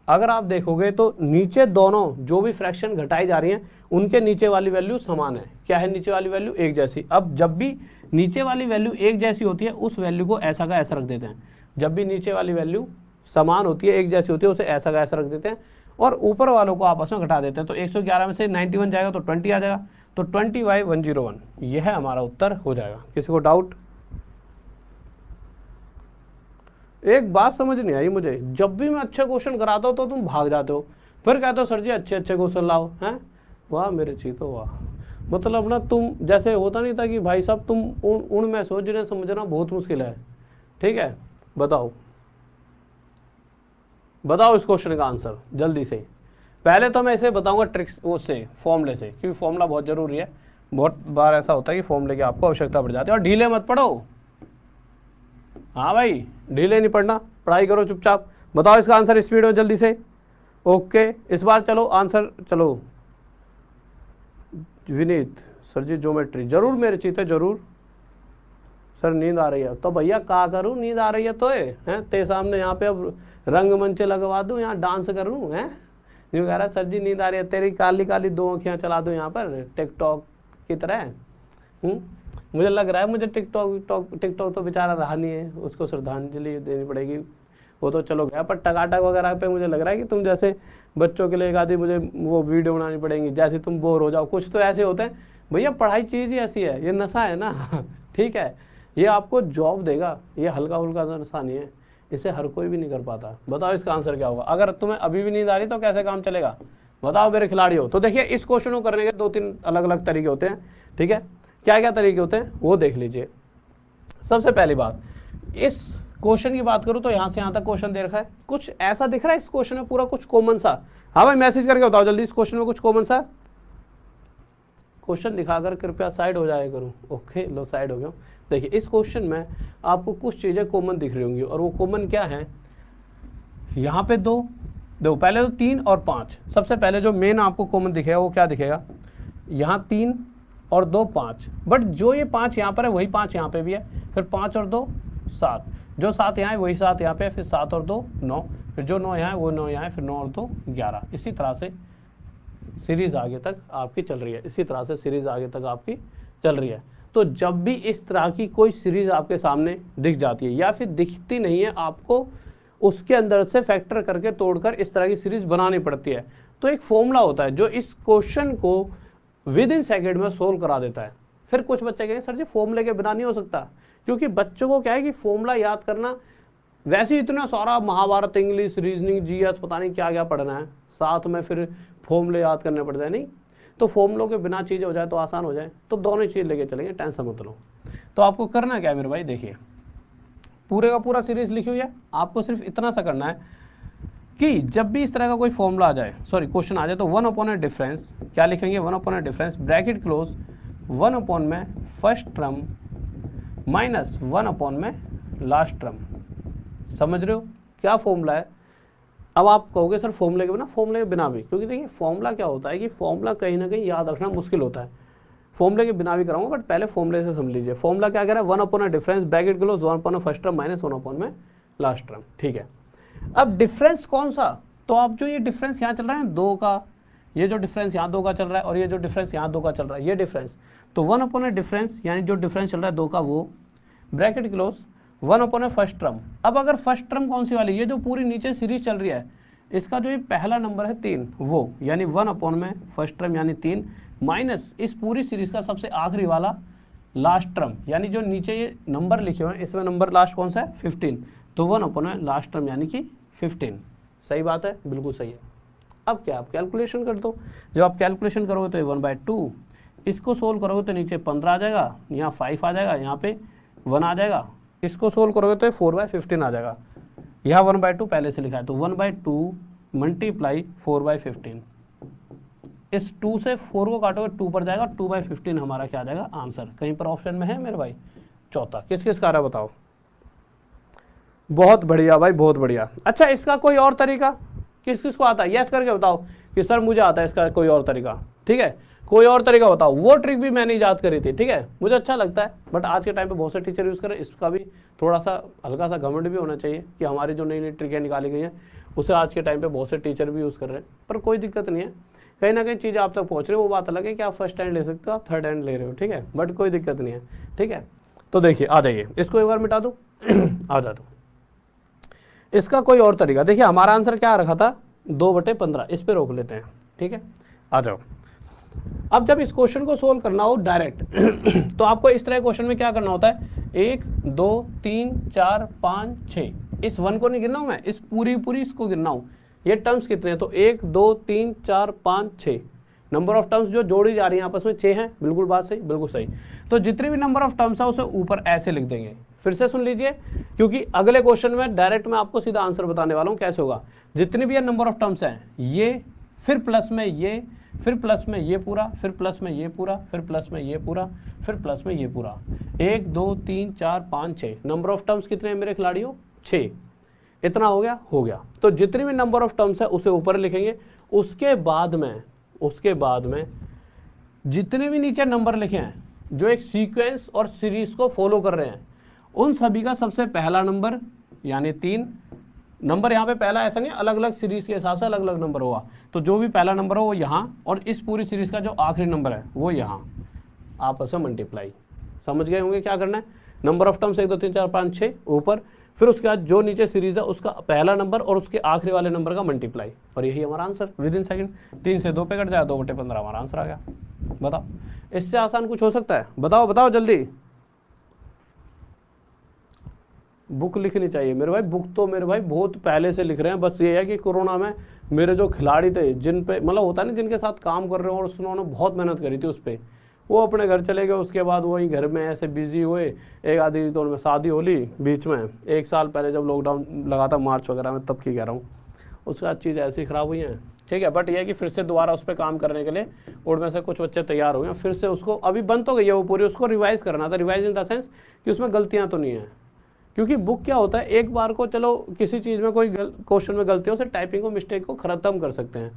अगर आप देखोगे तो नीचे दोनों जो भी फ्रैक्शन घटाई जा रही हैं उनके नीचे वाली वैल्यू समान है। क्या है नीचे वाली वैल्यू? एक जैसी। अब जब भी नीचे वाली वैल्यू एक जैसी होती है उस वैल्यू को ऐसा का ऐसा रख देते हैं। जब भी नीचे वाली वैल्यू समान होती है, एक जैसी होती है, उसे ऐसा का ऐसा रख देते हैं और ऊपर वालों को आपस में घटा देते हैं। तो 111 में से 91 जाएगा तो 20 आ जाएगा, तो 20/101 यह है हमारा उत्तर हो जाएगा। किसी को डाउट? एक बात समझ नहीं आई मुझे, जब भी मैं अच्छे क्वेश्चन कराता हूँ तो तुम भाग जाते हो, फिर कहते हो सर जी अच्छे अच्छे क्वेश्चन लाओ। हैं वाह मेरे चीतो वाह। मतलब ना तुम जैसे होता नहीं था कि भाई साहब तुम उन में सोच जिन्हें समझना बहुत मुश्किल है। ठीक है, बताओ बताओ इस क्वेश्चन का आंसर जल्दी से। पहले तो मैं इसे बताऊंगा ट्रिक्स उससे, फॉर्मूले से, क्योंकि फॉर्मूला बहुत जरूरी है। बहुत बार ऐसा होता है कि फॉर्मूले की आपको आवश्यकता पड़ जाती है। और ढीले मत पढ़ो, हाँ भाई ढीले नहीं पढ़ना, पढ़ाई करो चुपचाप। बताओ इसका आंसर स्पीड में जल्दी से। ओके, इस बार चलो आंसर, चलो विनीत सर जी ज्योमेट्री जरूर मेरे चीते जरूर। सर नींद आ रही है तो भैया क्या करूँ, नींद आ रही है तो हैं ते सामने यहाँ पे अब रंगमंच लगवा दूँ, यहाँ डांस करूँ? हैं यूँ कह रहा सर जी नींद आ रही है, तेरी काली काली दो आँखियाँ चला दूँ यहाँ पर टिकटॉक की तरह। मुझे लग रहा है मुझे टिकटॉक तो बेचारा रहा नहीं है, उसको श्रद्धांजलि देनी पड़ेगी। वो तो चलो गया, पर टकाटक वगैरह पे मुझे लग रहा है कि तुम जैसे बच्चों के लिए एक आधी मुझे वो वीडियो बनानी पड़ेगी, जैसे तुम बोर हो जाओ। कुछ तो ऐसे होते हैं भैया, पढ़ाई चीज़ ही ऐसी है, ये नशा है ना। ठीक है, ये आपको जॉब देगा, ये हल्का फुल्का नशा नहीं है, इसे हर कोई भी नहीं कर पाता। बताओ इसका आंसर क्या होगा? अगर तुम्हें अभी भी नींद आ रही तो कैसे काम चलेगा? बताओ मेरे खिलाड़ी हो। तो देखिए इस क्वेश्चन को करने के 2-3 अलग अलग तरीके होते हैं। ठीक है, क्या क्या तरीके होते हैं वो देख लीजिए। सबसे पहली बात, इस क्वेश्चन की बात करूं तो यहाँ से यहाँ तक क्वेश्चन दे रखा है, कुछ ऐसा दिख रहा है इस क्वेश्चन में पूरा कुछ कॉमन सा। हाँ भाई मैसेज करके बताओ जल्दी, इस क्वेश्चन में कुछ कॉमन सा क्वेश्चन दिखाकर कृपया साइड हो जाए करूँ। ओके लो साइड हो गया। देखिए इस क्वेश्चन में आपको कुछ चीज़ें कॉमन दिख रही होंगी, और वो कॉमन क्या है? यहाँ पे दो पहले तो 3 और 5। सबसे पहले जो मेन आपको कॉमन दिखेगा वो क्या दिखेगा? यहाँ 3 और 2 5, बट जो ये 5 यहाँ पर है वही 5 यहाँ पे भी है। फिर 5 और 2 7, जो 7 यहाँ है वही 7 यहाँ पे है। फिर 7 और 2 9, फिर जो 9 यहाँ है वो 9 यहाँ है। फिर 9 और 2 11। इसी तरह से सीरीज आगे तक आपकी चल रही है, इसी तरह से सीरीज आगे तक आपकी चल रही है। तो जब भी इस तरह की कोई सीरीज आपके सामने दिख जाती है या फिर दिखती नहीं है, आपको उसके अंदर से फैक्टर करके तोड़कर इस तरह की सीरीज बनानी पड़ती है। तो एक फॉर्मूला होता है जो इस क्वेश्चन को विद इन सेकेंड में सोल्व करा देता है। फिर कुछ बच्चे कहेंगे सर जी फॉर्मूले के बिना नहीं हो सकता, क्योंकि बच्चों को क्या है कि फॉर्मूला याद करना, वैसे ही इतना सारा महाभारत, इंग्लिश, रीजनिंग, जीएस, पता नहीं क्या क्या पढ़ना है, साथ में फिर फॉर्मूले याद करने पड़ते हैं। नहीं तो फॉर्मूलों के बिना चीज़ हो जाए तो आसान हो जाए, तो दोनों चीज़ लेके चलेंगे, टेंशन मत लो। तो आपको करना क्या है मेरे भाई, देखिए पूरे का पूरा सीरीज लिखी हुई है, आपको सिर्फ इतना सा करना है कि जब भी इस तरह का कोई फॉर्मूला आ जाए, सॉरी क्वेश्चन आ जाए, तो 1/a डिफरेंस क्या लिखेंगे? 1/a डिफरेंस ब्रैकेट क्लोज 1/, में फर्स्ट टर्म माइनस 1/, में लास्ट टर्म। समझ रहे हो क्या फॉर्मूला है? अब आप कहोगे सर फॉर्मूले के बिना, फॉर्मूले के बिना भी, क्योंकि देखिए फॉर्मूला क्या होता है कि फॉर्मूला कहीं ना कहीं याद रखना मुश्किल होता है। फॉर्मूले के बिना भी कराऊंगा, बट पहले फॉर्मूले से समझ लीजिए। फॉर्मूला क्या कह रहा है, 1 upon difference bracket close 1 upon first term minus 1 upon में लास्ट टर्म, ठीक है। अब डिफरेंस कौन सा, तो आप जो ये डिफरेंस यहाँ चल रहा है 2 का, ये जो डिफरेंस यहाँ 2 का चल रहा है और ये जो डिफरेंस यहाँ 2 का चल रहा है, ये डिफरेंस, तो 1 अपॉन डिफरेंस यानी जो डिफरेंस चल रहा है 2 का वो bracket close 1 upon first term. अब अगर फर्स्ट टर्म कौन सी वाली, ये जो पूरी नीचे सीरीज चल रही है इसका जो ये पहला नंबर है 3 वो, यानी 1 अपॉन में फर्स्ट टर्म यानी 3 माइनस इस पूरी सीरीज का सबसे आखिरी वाला लास्ट टर्म, यानी जो नीचे ये नंबर लिखे हुए हैं इसमें नंबर लास्ट कौन सा है 15, तो 1 अपॉन में लास्ट टर्म यानी कि 15। सही बात है, बिल्कुल सही है। अब क्या, आप कैलकुलेशन कर दो। जब आप कैलकुलेशन करोगे तो ये 1/2, इसको सोल्व करोगे तो नीचे 15 आ जाएगा, यहाँ 5 आ जाएगा, यहाँ पे 1 आ जाएगा, इसको सोल्व करोगे तो 4/15 आ जाएगा। यहाँ 1/2 पहले से लिखा है, तो 1/2 मल्टीप्लाई 4/15, इस 2 से 4 को काटोगे 2 पर जाएगा, 2/15 हमारा क्या आ जाएगा आंसर। कहीं पर ऑप्शन में है मेरे भाई, चौथा। किस किस का रहा है बताओ। बहुत बढ़िया भाई, बहुत बढ़िया। अच्छा, इसका कोई और तरीका किस किस को आता है, यस करके बताओ कि सर मुझे आता है इसका कोई और तरीका, ठीक है। कोई और तरीका बताओ, वो ट्रिक भी मैंने याद करी थी, ठीक है। मुझे अच्छा लगता है, बट आज के टाइम पे बहुत से टीचर यूज़ करें, इसका भी थोड़ा सा हल्का सा घमंड भी होना चाहिए कि हमारी जो नई नई ट्रिकें निकाली गई हैं उसे आज के टाइम पे बहुत से टीचर भी यूज़ कर रहे हैं। पर कोई दिक्कत नहीं है, कहीं ना कहीं चीज़ आप तक पहुँच रही है, वो बात अलग है कि आप फर्स्ट हैंड ले सकते हो, आप थर्ड हैंड ले रहे हो, ठीक है, बट कोई दिक्कत नहीं है, ठीक है। तो देखिए, आ जाइए, इसको एक बार मिटा दो आ जा दो। इसका कोई और तरीका, देखिए हमारा आंसर क्या रखा था 2/15, इस पे रोक लेते हैं, ठीक है। आ जाओ। अब जब इस क्वेश्चन को सोल्व करना हो डायरेक्ट तो आपको इस तरह क्वेश्चन में क्या करना होता है, 1 2 3 4 5 6, इस 1 को नहीं गिनना हूं मैं, इस पूरी इसको गिनना हूं। ये टर्म्स कितने हैं, तो 1 2 3 4 5 6 नंबर ऑफ टर्म्स जो जोड़ी जा रही हैं आपस में 6 हैं। बिल्कुल बात सही, बिल्कुल सही। तो जितने भी नंबर ऑफ टर्म्स है उसे ऊपर ऐसे लिख देंगे। फिर से सुन लीजिए, क्योंकि अगले क्वेश्चन में डायरेक्ट मैं आपको सीधा आंसर बताने वाला हूं कैसे होगा। जितनी भी ये नंबर ऑफ टर्म्स हैं, ये फिर प्लस में ये, फिर प्लस में ये पूरा, फिर प्लस में ये पूरा, फिर प्लस में ये पूरा, फिर प्लस में ये पूरा, 1 2 3 4 5 6 नंबर ऑफ टर्म्स कितने हैं मेरे खिलाड़ियों, 6। इतना हो गया, हो गया। तो जितनी भी नंबर ऑफ टर्म्स है उसे ऊपर लिखेंगे। उसके बाद में जितने भी नीचे नंबर लिखे हैं जो एक सीक्वेंस और सीरीज को फॉलो कर रहे हैं, उन सभी का सबसे पहला नंबर यानी 3 नंबर, यहाँ पे पहला ऐसा नहीं, अलग अलग सीरीज के हिसाब से अलग अलग नंबर होगा। तो जो भी पहला नंबर हो वो यहाँ, और इस पूरी सीरीज का जो आखिरी नंबर है वो यहाँ, आपस में मल्टीप्लाई। समझ गए होंगे क्या करना है। नंबर ऑफ टर्म्स 1 2 3 4 5 6 ऊपर, फिर उसके बाद जो नीचे सीरीज है उसका पहला नंबर और उसके आखिरी वाले नंबर का मल्टीप्लाई, और यही हमारा आंसर विद इन सेकंड। 3 से 2 पे कट जाए, 2/15 हमारा आंसर आ गया। बताओ, इससे आसान कुछ हो सकता है, बताओ बताओ जल्दी। बुक लिखनी चाहिए मेरे भाई, बुक तो मेरे भाई बहुत पहले से लिख रहे हैं। बस ये है कि कोरोना में मेरे जो खिलाड़ी थे, जिन पे मतलब होता है ना, जिनके साथ काम कर रहे हो और उन्होंने बहुत मेहनत करी थी उस पर, वो अपने घर चले गए। उसके बाद वही घर में ऐसे बिजी हुए। एक आधी तो उनमें शादी हो ली बीच में, 1 साल पहले जब लॉकडाउन लगा था मार्च वगैरह में, तब की कह रहा हूँ। उसके बाद चीज़ ऐसी ख़राब हुई हैं, ठीक है। बट ये है कि फिर से दोबारा उस पर काम करने के लिए उनमें से कुछ बच्चे तैयार हो गए। फिर से उसको अभी बंद तो गई है वो पूरी, उसको रिवाइज़ करना था। रिवाइज इन द सेंस कि उसमें गलतियाँ तो नहीं है, क्योंकि बुक क्या होता है, एक बार को चलो किसी चीज़ में कोई क्वेश्चन में गलती हो से टाइपिंग को मिस्टेक को ख़त्म कर सकते हैं।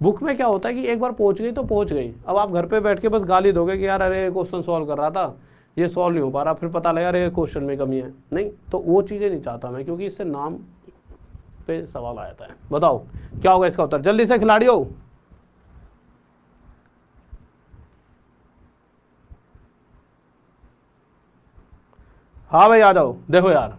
बुक में क्या होता है कि एक बार पहुंच गई तो पहुंच गई। अब आप घर पे बैठ के बस गाली दोगे कि यार अरे क्वेश्चन सॉल्व कर रहा था, ये सॉल्व नहीं हो पा रहा, फिर पता लगा अरे क्वेश्चन में कमी है। नहीं, तो वो चीज़ें नहीं चाहता मैं, क्योंकि इससे नाम पे सवाल आ जाता है। बताओ क्या होगा इसका उत्तर, जल्दी से खिलाड़ियों। हाँ भाई आ जाओ। देखो यार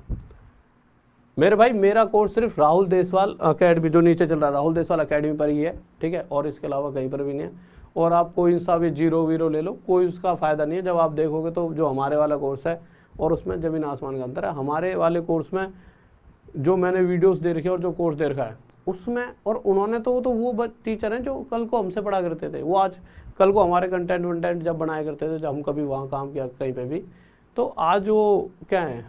मेरे भाई, मेरा कोर्स सिर्फ राहुल देसवाल अकेडमी जो नीचे चल रहा है, राहुल देसवाल अकेडमी पर ही है, ठीक है, और इसके अलावा कहीं पर भी नहीं है। और आप कोई सा भी 0 वीरो ले लो, कोई उसका फ़ायदा नहीं है। जब आप देखोगे तो जो हमारे वाला कोर्स है और उसमें ज़मीन आसमान का अंतर है। हमारे वाले कोर्स में जो मैंने वीडियोस दे रखी है और जो कोर्स दे रखा है उसमें, और उन्होंने तो वो टीचर हैं जो कल को हमसे पढ़ा करते थे, वो आज कल को हमारे कंटेंट जब बनाया करते थे, जब हम कभी वहाँ काम किया कहीं पर भी, तो आज वो क्या है,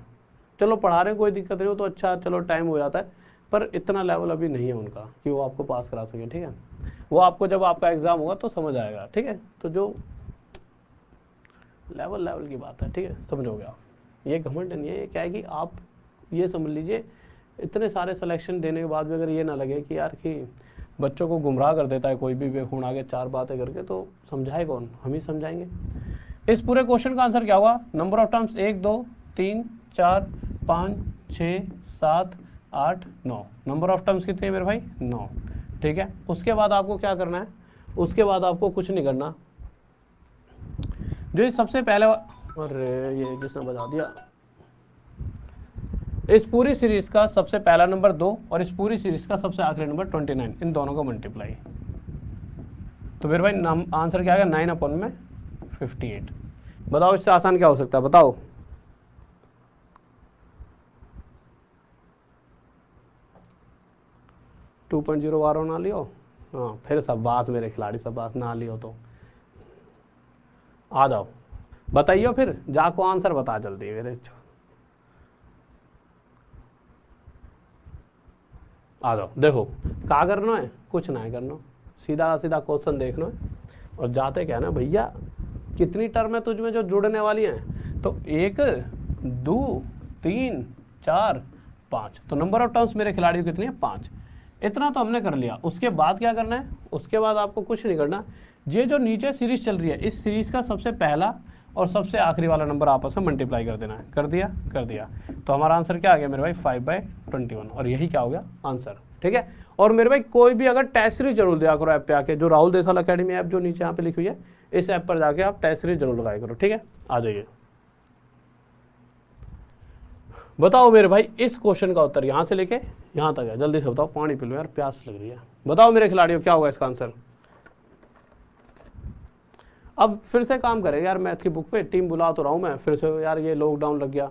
चलो पढ़ा रहे कोई दिक्कत नहीं हो तो अच्छा, चलो टाइम हो जाता है, पर इतना लेवल अभी नहीं है उनका कि वो आपको पास करा सके, ठीक है। वो आपको जब आपका एग्ज़ाम होगा तो समझ आएगा, ठीक है। तो जो लेवल की बात है, ठीक है, समझोगे आप। ये घमंड नहीं है, ये क्या है कि आप ये समझ लीजिए, इतने सारे सिलेक्शन देने के बाद भी अगर ये ना लगे कि यार कि बच्चों को गुमराह कर देता है कोई भी बेखून आगे 4 बातें करके, तो समझाए कौन, हम ही समझाएंगे। इस पूरे क्वेश्चन का आंसर क्या होगा, number of terms 1 2 3 4 5 6 7 8 9, number of terms कितने मेरे भाई 9, ठीक है। उसके बाद आपको क्या करना है, उसके बाद आपको कुछ नहीं करना, जो सबसे पहले, अरे ये किसने बता दिया, इस पूरी सीरीज का सबसे पहला नंबर 2 और इस पूरी सीरीज का सबसे आखिरी नंबर 29, इन दोनों को मल्टीप्लाई, तो फिर भाई आंसर क्या आएगा 9/58। बताओ इससे आसान क्या हो सकता है, बताओ। टू 2.0 वारो ना लियो, हाँ फिर सब बात मेरे खिलाड़ी, सब बात ना लियो तो आ जाओ, बताइए फिर जाको आंसर बता जल्दी मेरे, आ जाओ। देखो क्या करना है, कुछ ना है करना, सीधा सीधा क्वेश्चन देखना है और जाते क्या ना भैया कितनी टर्म है तुझमें जो जुड़ने वाली हैं, तो 1 2 3 4 5, तो नंबर ऑफ टर्म्स मेरे खिलाड़ी कितनी है 5, इतना तो हमने कर लिया। उसके बाद क्या करना है, उसके बाद आपको कुछ नहीं करना, ये जो नीचे सीरीज चल रही है इस सीरीज का सबसे पहला और सबसे आखिरी वाला नंबर आपस में मल्टीप्लाई कर देना है, कर दिया, कर दिया, तो हमारा आंसर क्या आ गया मेरे भाई 5/21, और यही क्या हो गया आंसर, ठीक है। और मेरे भाई कोई भी अगर टेस्ट सीरीज जरूर दिया करो ऐप पे आके, जो राहुल देसाल अकेडमी ऐप जो नीचे यहाँ पे लिखी हुई है, इस ऐप पर जाके आप टेस्ट सीरीज जरूर लगाया करो, ठीक है। आ जाइए, बताओ मेरे भाई इस क्वेश्चन का उत्तर यहाँ से लेके यहाँ तक है, जल्दी से बताओ, पानी पी लो यार प्यास लग रही है, बताओ मेरे खिलाड़ियों क्या होगा इसका आंसर। अब फिर से काम करेगा यार मैथ की बुक पे, टीम बुला तो रहा हूँ मैं फिर से यार, ये लॉकडाउन लग गया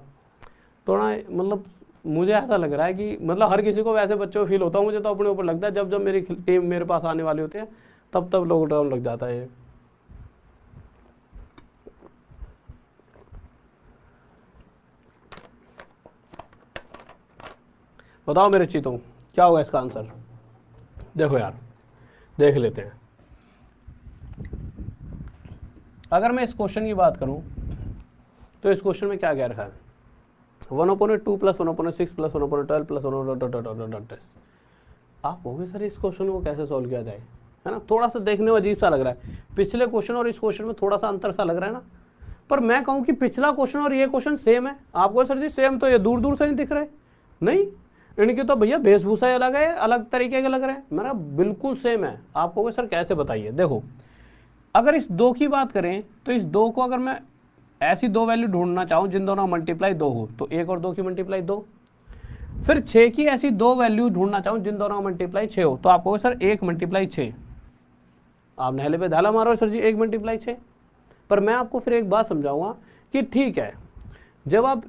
थोड़ा, मतलब मुझे ऐसा लग रहा है कि मतलब हर किसी को वैसे बच्चों को फील होता है, मुझे तो अपने ऊपर लगता है जब जब मेरी टीम मेरे पास आने वाली होती है तब तब लॉकडाउन लग जाता है। बताओ मेरे चीतों क्या होगा इसका आंसर, देखो यार देख लेते हैं। अगर मैं इस क्वेश्चन की बात करूं तो इस क्वेश्चन में क्या क्या रखा है, 1/2 + 1/6 + 1/12 + 1/... आप होगे सर इस क्वेश्चन को कैसे सॉल्व किया जाए, है ना, थोड़ा सा देखने में अजीब सा लग रहा है, पिछले क्वेश्चन और इस क्वेश्चन में थोड़ा सा अंतर सा लग रहा है ना, पर मैं कहूँ कि पिछला क्वेश्चन और ये क्वेश्चन सेम है, आपको सर जी सेम तो ये दूर दूर से नहीं दिख रहे, नहीं इनकी तो भैया वेशभूषा अलग है, अलग तरीके के लग रहे हैं, मेरा बिल्कुल सेम है। आप कहोगे सर कैसे, बताइए। देखो अगर इस 2 की बात करें तो इस 2 को अगर मैं ऐसी 2 वैल्यू ढूंढना चाहूँ जिन दोनों मल्टीप्लाई 2 हो, तो 1 और 2 की मल्टीप्लाई 2, फिर 6 की ऐसी 2 वैल्यू ढूंढना चाहूँ जिन दोनों मल्टीप्लाई 6 हो, तो आप कहोगे सर 1 × 6, आप नहले पे धाला मारो सर जी 1 × 6, पर मैं आपको फिर एक बात समझाऊंगा कि ठीक है जब आप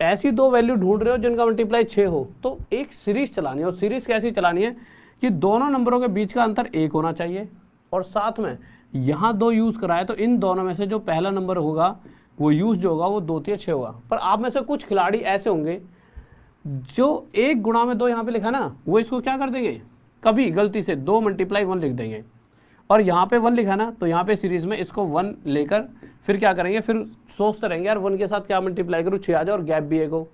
ऐसी 2 वैल्यू ढूंढ रहे हो जिनका मल्टीप्लाई 6 हो, तो एक सीरीज चलानी है, और सीरीज कैसी चलानी है कि दोनों नंबरों के बीच का अंतर 1 होना चाहिए, और साथ में यहाँ 2 यूज कराए तो इन दोनों में से जो पहला नंबर होगा वो यूज जो होगा वो 2 × 6 होगा। पर आप में से कुछ खिलाड़ी ऐसे होंगे जो 1 × 2 यहाँ पे लिखा ना, वो इसको क्या कर देंगे, कभी गलती से 2 × 1 लिख देंगे, और यहाँ पे 1 लिखा ना तो यहाँ पे सीरीज में इसको 1 लेकर फिर क्या करेंगे, फिर सोचते रहेंगे यार 1 के साथ क्या मल्टीप्लाई करूँ, 6 आ जाए और गैप भी 1 हो।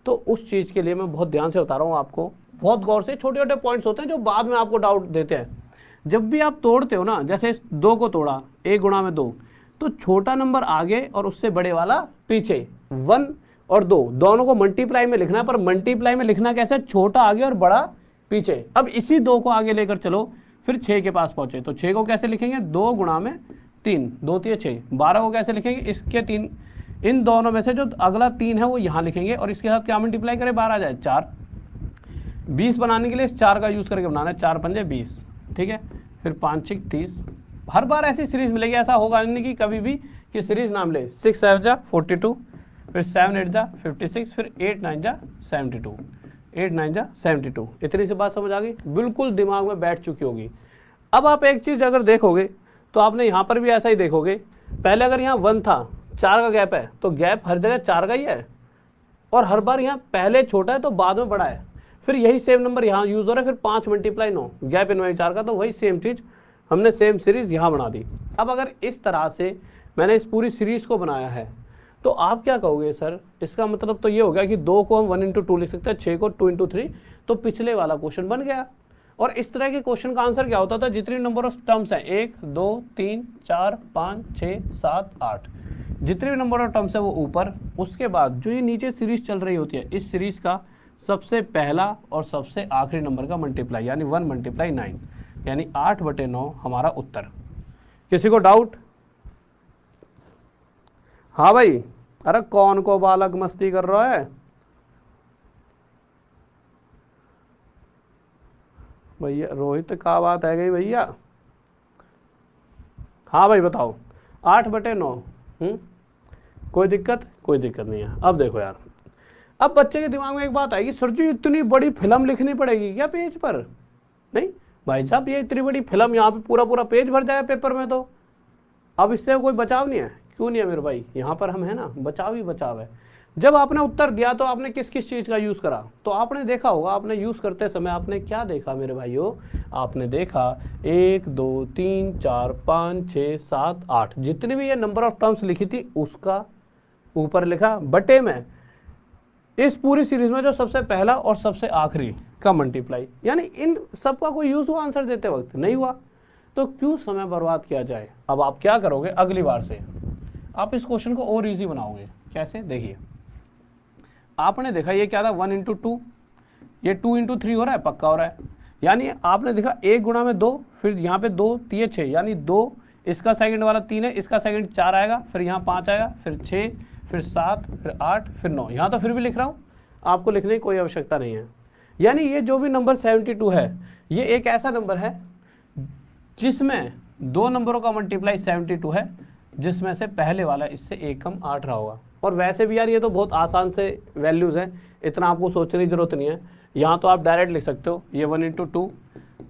तो उस चीज़ के लिए मैं बहुत ध्यान से बता रहा हूँ आपको, बहुत गौर से, छोटे छोटे पॉइंट्स होते हैं जो बाद में आपको डाउट देते हैं। जब भी आप तोड़ते हो ना, जैसे इस 2 को तोड़ा 1 × 2, तो छोटा नंबर आगे और उससे बड़े वाला पीछे, 1 और 2 दोनों को मल्टीप्लाई में लिखना है, पर मल्टीप्लाई में लिखना कैसे, छोटा आगे और बड़ा पीछे। अब इसी 2 को आगे लेकर चलो, फिर 6 के पास पहुंचे तो 6 को कैसे लिखेंगे, 2 × 3, 2 × 6, 12 को कैसे लिखेंगे, इसके 3, इन दोनों में से जो अगला 3 है वो यहाँ लिखेंगे, और इसके साथ क्या मल्टीप्लाई करें, 12 आ जाए 4, 20 बनाने के लिए इस 4 का यूज करके बनाना है, 4 × 5 = 20, ठीक है, फिर 5 × 6 = 30, हर बार ऐसी सीरीज मिलेगी, ऐसा होगा नहीं कि कभी भी कि सीरीज नाम ले, 6 × 7 = 42, फिर 7 × 8 = 56, फिर 8 × 9 = 72, 8 × 9 = 72। इतनी सी बात समझ आ गई, बिल्कुल दिमाग में बैठ चुकी होगी। अब आप एक चीज़ अगर देखोगे तो आपने यहाँ पर भी ऐसा ही देखोगे, पहले अगर यहाँ 1 था, 4 का गैप है, तो गैप हर जगह 4 का ही है, और हर बार यहाँ पहले छोटा है तो बाद में बड़ा है, फिर यही सेम नंबर यहाँ यूज हो रहा है, फिर 5 × 9 गैप इनवाइज 4 का, तो वही सेम चीज़ हमने सेम सीरीज यहाँ बना दी। अब अगर इस तरह से मैंने इस पूरी सीरीज को बनाया है तो आप क्या कहोगे सर, इसका मतलब तो ये हो गया कि 2 को हम 1 × 2 लिख सकते हैं, 6 को 2 × 3, तो पिछले वाला क्वेश्चन बन गया। और इस तरह के क्वेश्चन का आंसर क्या होता था, जितनी नंबर ऑफ टर्म्स हैं 1 2 3 4 5 6 7 8, जितने भी नंबर ऑफ टर्म्स है वो ऊपर, उसके बाद जो ये नीचे सीरीज चल रही होती है इस सीरीज का सबसे पहला और सबसे आखिरी नंबर का मल्टीप्लाई, यानी 1 × 9, यानी 8/9 हमारा उत्तर। किसी को डाउट? हाँ भाई, अरे कौन को बालक मस्ती कर रहा है भैया? रोहित का बात है गई भैया। हाँ भाई बताओ, 8/9। कोई दिक्कत? कोई दिक्कत नहीं है। अब देखो यार, अब बच्चे के दिमाग में एक बात आएगी, सर जी इतनी बड़ी फिल्म लिखनी पड़ेगी क्या पेज पर? नहीं भाई साहब, ये इतनी बड़ी फिल्म यहाँ पे पूरा पूरा पेज भर जाएगा पेपर में, तो अब इससे कोई बचाव नहीं है। क्यों नहीं है मेरे भाई? यहाँ पर हम है ना, बचाव ही बचाव है। जब आपने उत्तर दिया तो आपने किस किस चीज़ का यूज़ करा, तो आपने देखा होगा, आपने यूज़ करते समय आपने क्या देखा मेरे भाइयों? आपने देखा 1 2 3 4 5 6 7 8, जितनी भी ये नंबर ऑफ टर्म्स लिखी थी उसका ऊपर लिखा बटे में इस पूरी सीरीज में जो सबसे पहला और सबसे आखिरी का मल्टीप्लाई, यानी इन सब का कोई यूज़ हुआ आंसर देते वक्त? नहीं हुआ। तो क्यों समय बर्बाद किया जाए? अब आप क्या करोगे, अगली बार से आप इस क्वेश्चन को और इजी बनाओगे। कैसे? देखिए, आपने देखा ये क्या था, 1 × 2, ये 2 × 3 हो रहा है, पक्का हो रहा है। यानी आपने देखा 1 × 2, फिर यहाँ पे 2 3 6, यानी 2, इसका सेकंड वाला 3 है, इसका सेकंड 4 आएगा, फिर यहाँ 5 आएगा, फिर 6, फिर 7, फिर 8, फिर 9। यहाँ तो फिर भी लिख रहा हूँ, आपको लिखने की कोई आवश्यकता नहीं है। यानी ये जो भी नंबर 72 है, ये एक ऐसा नंबर है जिसमें दो नंबरों का मल्टीप्लाई 72 है, जिसमें से पहले वाला इससे 1 कम 8 रहा होगा। और वैसे भी यार ये तो बहुत आसान से वैल्यूज़ हैं, इतना आपको सोचने की ज़रूरत नहीं है। यहाँ तो आप डायरेक्ट लिख सकते हो, ये 1 × 2,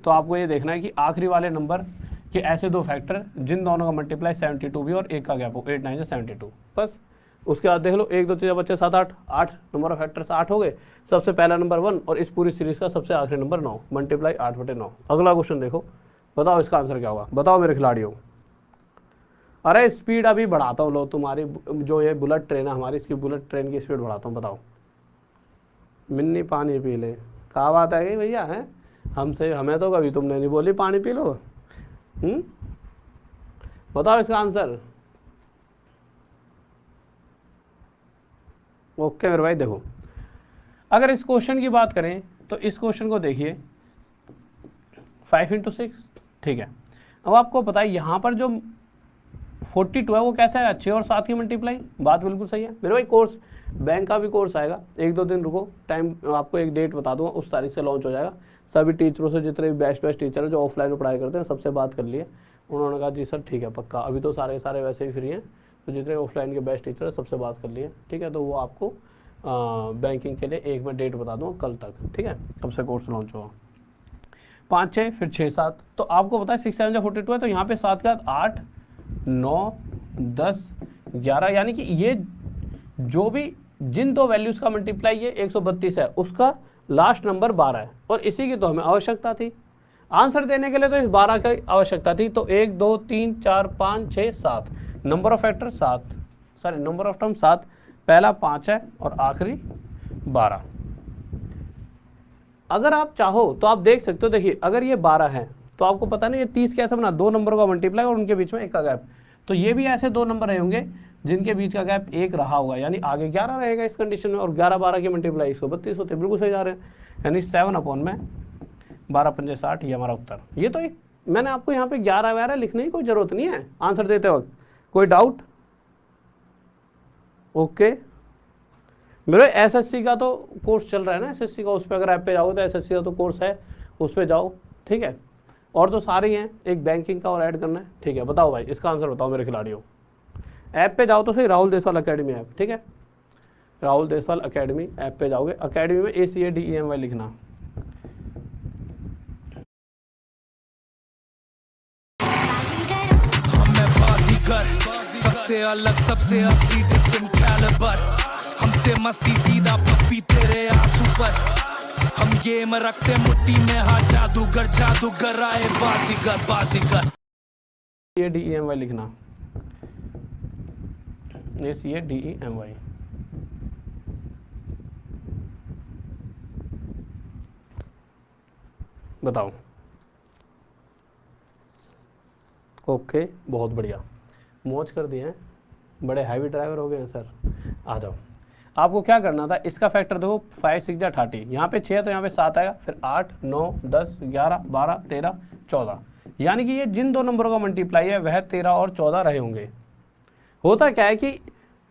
तो आपको ये देखना है कि आखिरी वाले नंबर के ऐसे दो फैक्टर जिन दोनों का मल्टीप्लाई 72 भी और 1 का गैप हो, 8 9 72, बस। उसके बाद देख लो 1 2 3 बच्चे 7 8, 8 नंबर ऑफ फैक्टर्स 8 हो गए। सबसे पहला नंबर 1 और इस पूरी सीरीज का सबसे आखिरी नंबर 9, मल्टीप्लाई 8/9। अगला क्वेश्चन देखो, बताओ इसका आंसर क्या होगा? बताओ मेरे खिलाड़ियों। अरे स्पीड अभी बढ़ाता हूँ, लो तुम्हारी जो ये बुलेट ट्रेन है हमारी, इसकी बुलेट ट्रेन की स्पीड बढ़ाता हूँ। बताओ, मिन्नी पानी पी ले। क्या बात है गई भैया? है हमसे, हमें तो कभी तुमने नहीं बोली पानी पी लो। बताओ इसका आंसर। ओके मेरे भाई, देखो अगर इस क्वेश्चन की बात करें तो इस क्वेश्चन को देखिए, 5 × 6, ठीक है। अब आपको पता है यहाँ पर जो 42 है वो कैसा है, 6 और 7 की मल्टीप्लाई। बात बिल्कुल सही है मेरे भाई। कोर्स बैंक का भी कोर्स आएगा, 1 2 दिन रुको, टाइम आपको एक डेट बता दूंगा, उस तारीख से लॉन्च हो जाएगा। सभी टीचरों से, जितने भी बेस्ट टीचर हैं जो ऑफलाइन में पढ़ाई करते हैं, सबसे बात कर लिए। उन्होंने कहा जी सर ठीक है पक्का, अभी तो सारे सारे वैसे ही फ्री हैं, तो जितने ऑफलाइन के बेस्ट टीचर है सबसे बात कर लिए, ठीक है। तो वो आपको बैंकिंग के लिए एक मैं डेट बता दूँगा कल तक, ठीक है, कब से कोर्स लॉन्च होगा। 5 6 फिर 6 7, तो आपको पता है 6 7 42 है, तो यहाँ पे 7 के बाद 8 9 10 11, यानी कि ये जो भी जिन दो वैल्यूज़ का मल्टीप्लाई ये 132 है, उसका लास्ट नंबर 12 है, और इसी की तो हमें आवश्यकता थी आंसर देने के लिए, तो इस 12 की आवश्यकता थी। तो 1 2 3 4 5 6 7, number of factor 7, sorry number of term 7, पहला 5 है और आखिरी 12। अगर आप चाहो तो आप देख सकते हो, देखिए अगर ये 12 है तो आपको पता नहीं ये 30 कैसे बना, दो नंबरों का मल्टीप्लाई और उनके बीच में 1 का गैप, तो ये भी ऐसे दो नंबर रहे होंगे जिनके बीच का गैप 1 रहा होगा, यानी आगे 11 रहेगा इस कंडीशन में, और 11 12 की मल्टीप्लाई 132 होते, बिल्कुल सही जा रहे हैं, यानी 7/12 5 60, ये हमारा उत्तर। ये तो मैंने आपको यहाँ पे 11 12 लिखने की कोई जरूरत नहीं है आंसर देते वक्त। कोई डाउट? ओके मेरे एसएससी का तो कोर्स चल रहा है ना, एसएससी का, उस पर अगर ऐप पे जाओगे तो एसएससी का तो कोर्स है, उस पर जाओ, ठीक है। और तो सारे ही हैं, एक बैंकिंग का और ऐड करना है, ठीक है। बताओ भाई इसका आंसर बताओ मेरे खिलाड़ियों। ऐप पे जाओ तो सही, राहुल देसवाल अकेडमी ऐप, ठीक है, राहुल देसवाल अकेडमी ऐप पे जाओगे, अकेडमी में ACADEMY लिखना। सबसे अलग, सबसे असली, डिफरेंट कैलिबर, हमसे मस्ती सीधा पप्पी तेरे आंसू पर, हम गेम रखते मुट्ठी में, हाँ जादूगर जादूगर आए बाजीगर बाजीगर। ACADEMY लिखना, ACADEMY। बताओ। ओके, बहुत बढ़िया, मौज कर दिए हैं, बड़े हैवी ड्राइवर हो गए हैं सर। आ जाओ, आपको क्या करना था, इसका फैक्टर देखो 5 6 जा 30, यहाँ पे 6 तो यहाँ पे 7 आएगा, फिर 8 9 10 11 12 13 14, यानी कि ये जिन दो नंबरों का मल्टीप्लाई है वह 13 और 14 रहे होंगे। होता क्या है कि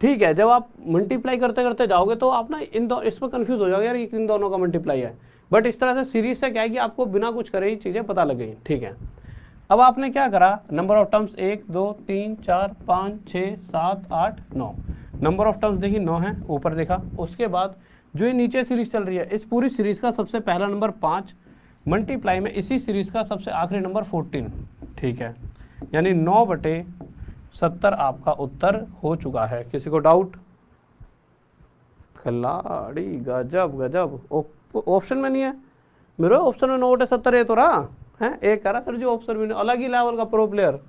ठीक है, जब आप मल्टीप्लाई करते करते जाओगे तो आप ना इसमें कंफ्यूज हो जाओगे, यार ये इन दोनों का मल्टीप्लाई है, बट इस तरह से सीरीज से क्या है कि आपको बिना कुछ करे ही चीज़ें पता लग गई। ठीक है, अब आपने क्या करा, number of terms 1 2 3 4 5 6 7 8 9, number of terms देखिए 9 है, ऊपर देखा। उसके बाद जो ये नीचे सीरीज चल रही है, इस पूरी सीरीज का सबसे पहला नंबर 5 मल्टीप्लाई में इसी सीरीज का सबसे आखिरी नंबर 14। ठीक है, यानी 9/70 आपका उत्तर हो चुका है। किसी को डाउट? खिलाड़ी गजब गजब, ऑप्शन में नहीं है मेरे, ऑप्शन में 9/70 ये तो रहा है, एक कह रहा सर जी ऑप्शन में नहीं, अलग ही लेवल का प्रो प्लेयर।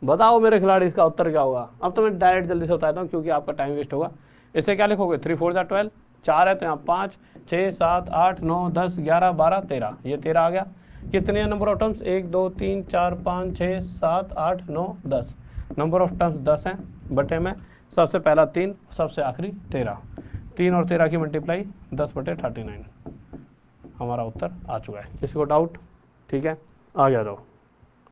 बताओ मेरे खिलाड़ी इसका उत्तर क्या होगा। अब तो मैं डायरेक्ट जल्दी से बताता हूँ क्योंकि आपका टाइम वेस्ट होगा। इसे क्या लिखोगे, 3 4 12, 4 है तो यहाँ 5 6 7 8 9 10 11 12 13, ये 13 आ गया। कितने number of terms, 1 2 3 4 5 6 7 8 9 10, number of terms 10 हैं, बटे में सबसे पहला 3, सबसे आखिरी 13, 3 और 13 की मल्टीप्लाई 10/39, हमारा उत्तर आ चुका है। किसी को डाउट? ठीक है, आ गया जाओ।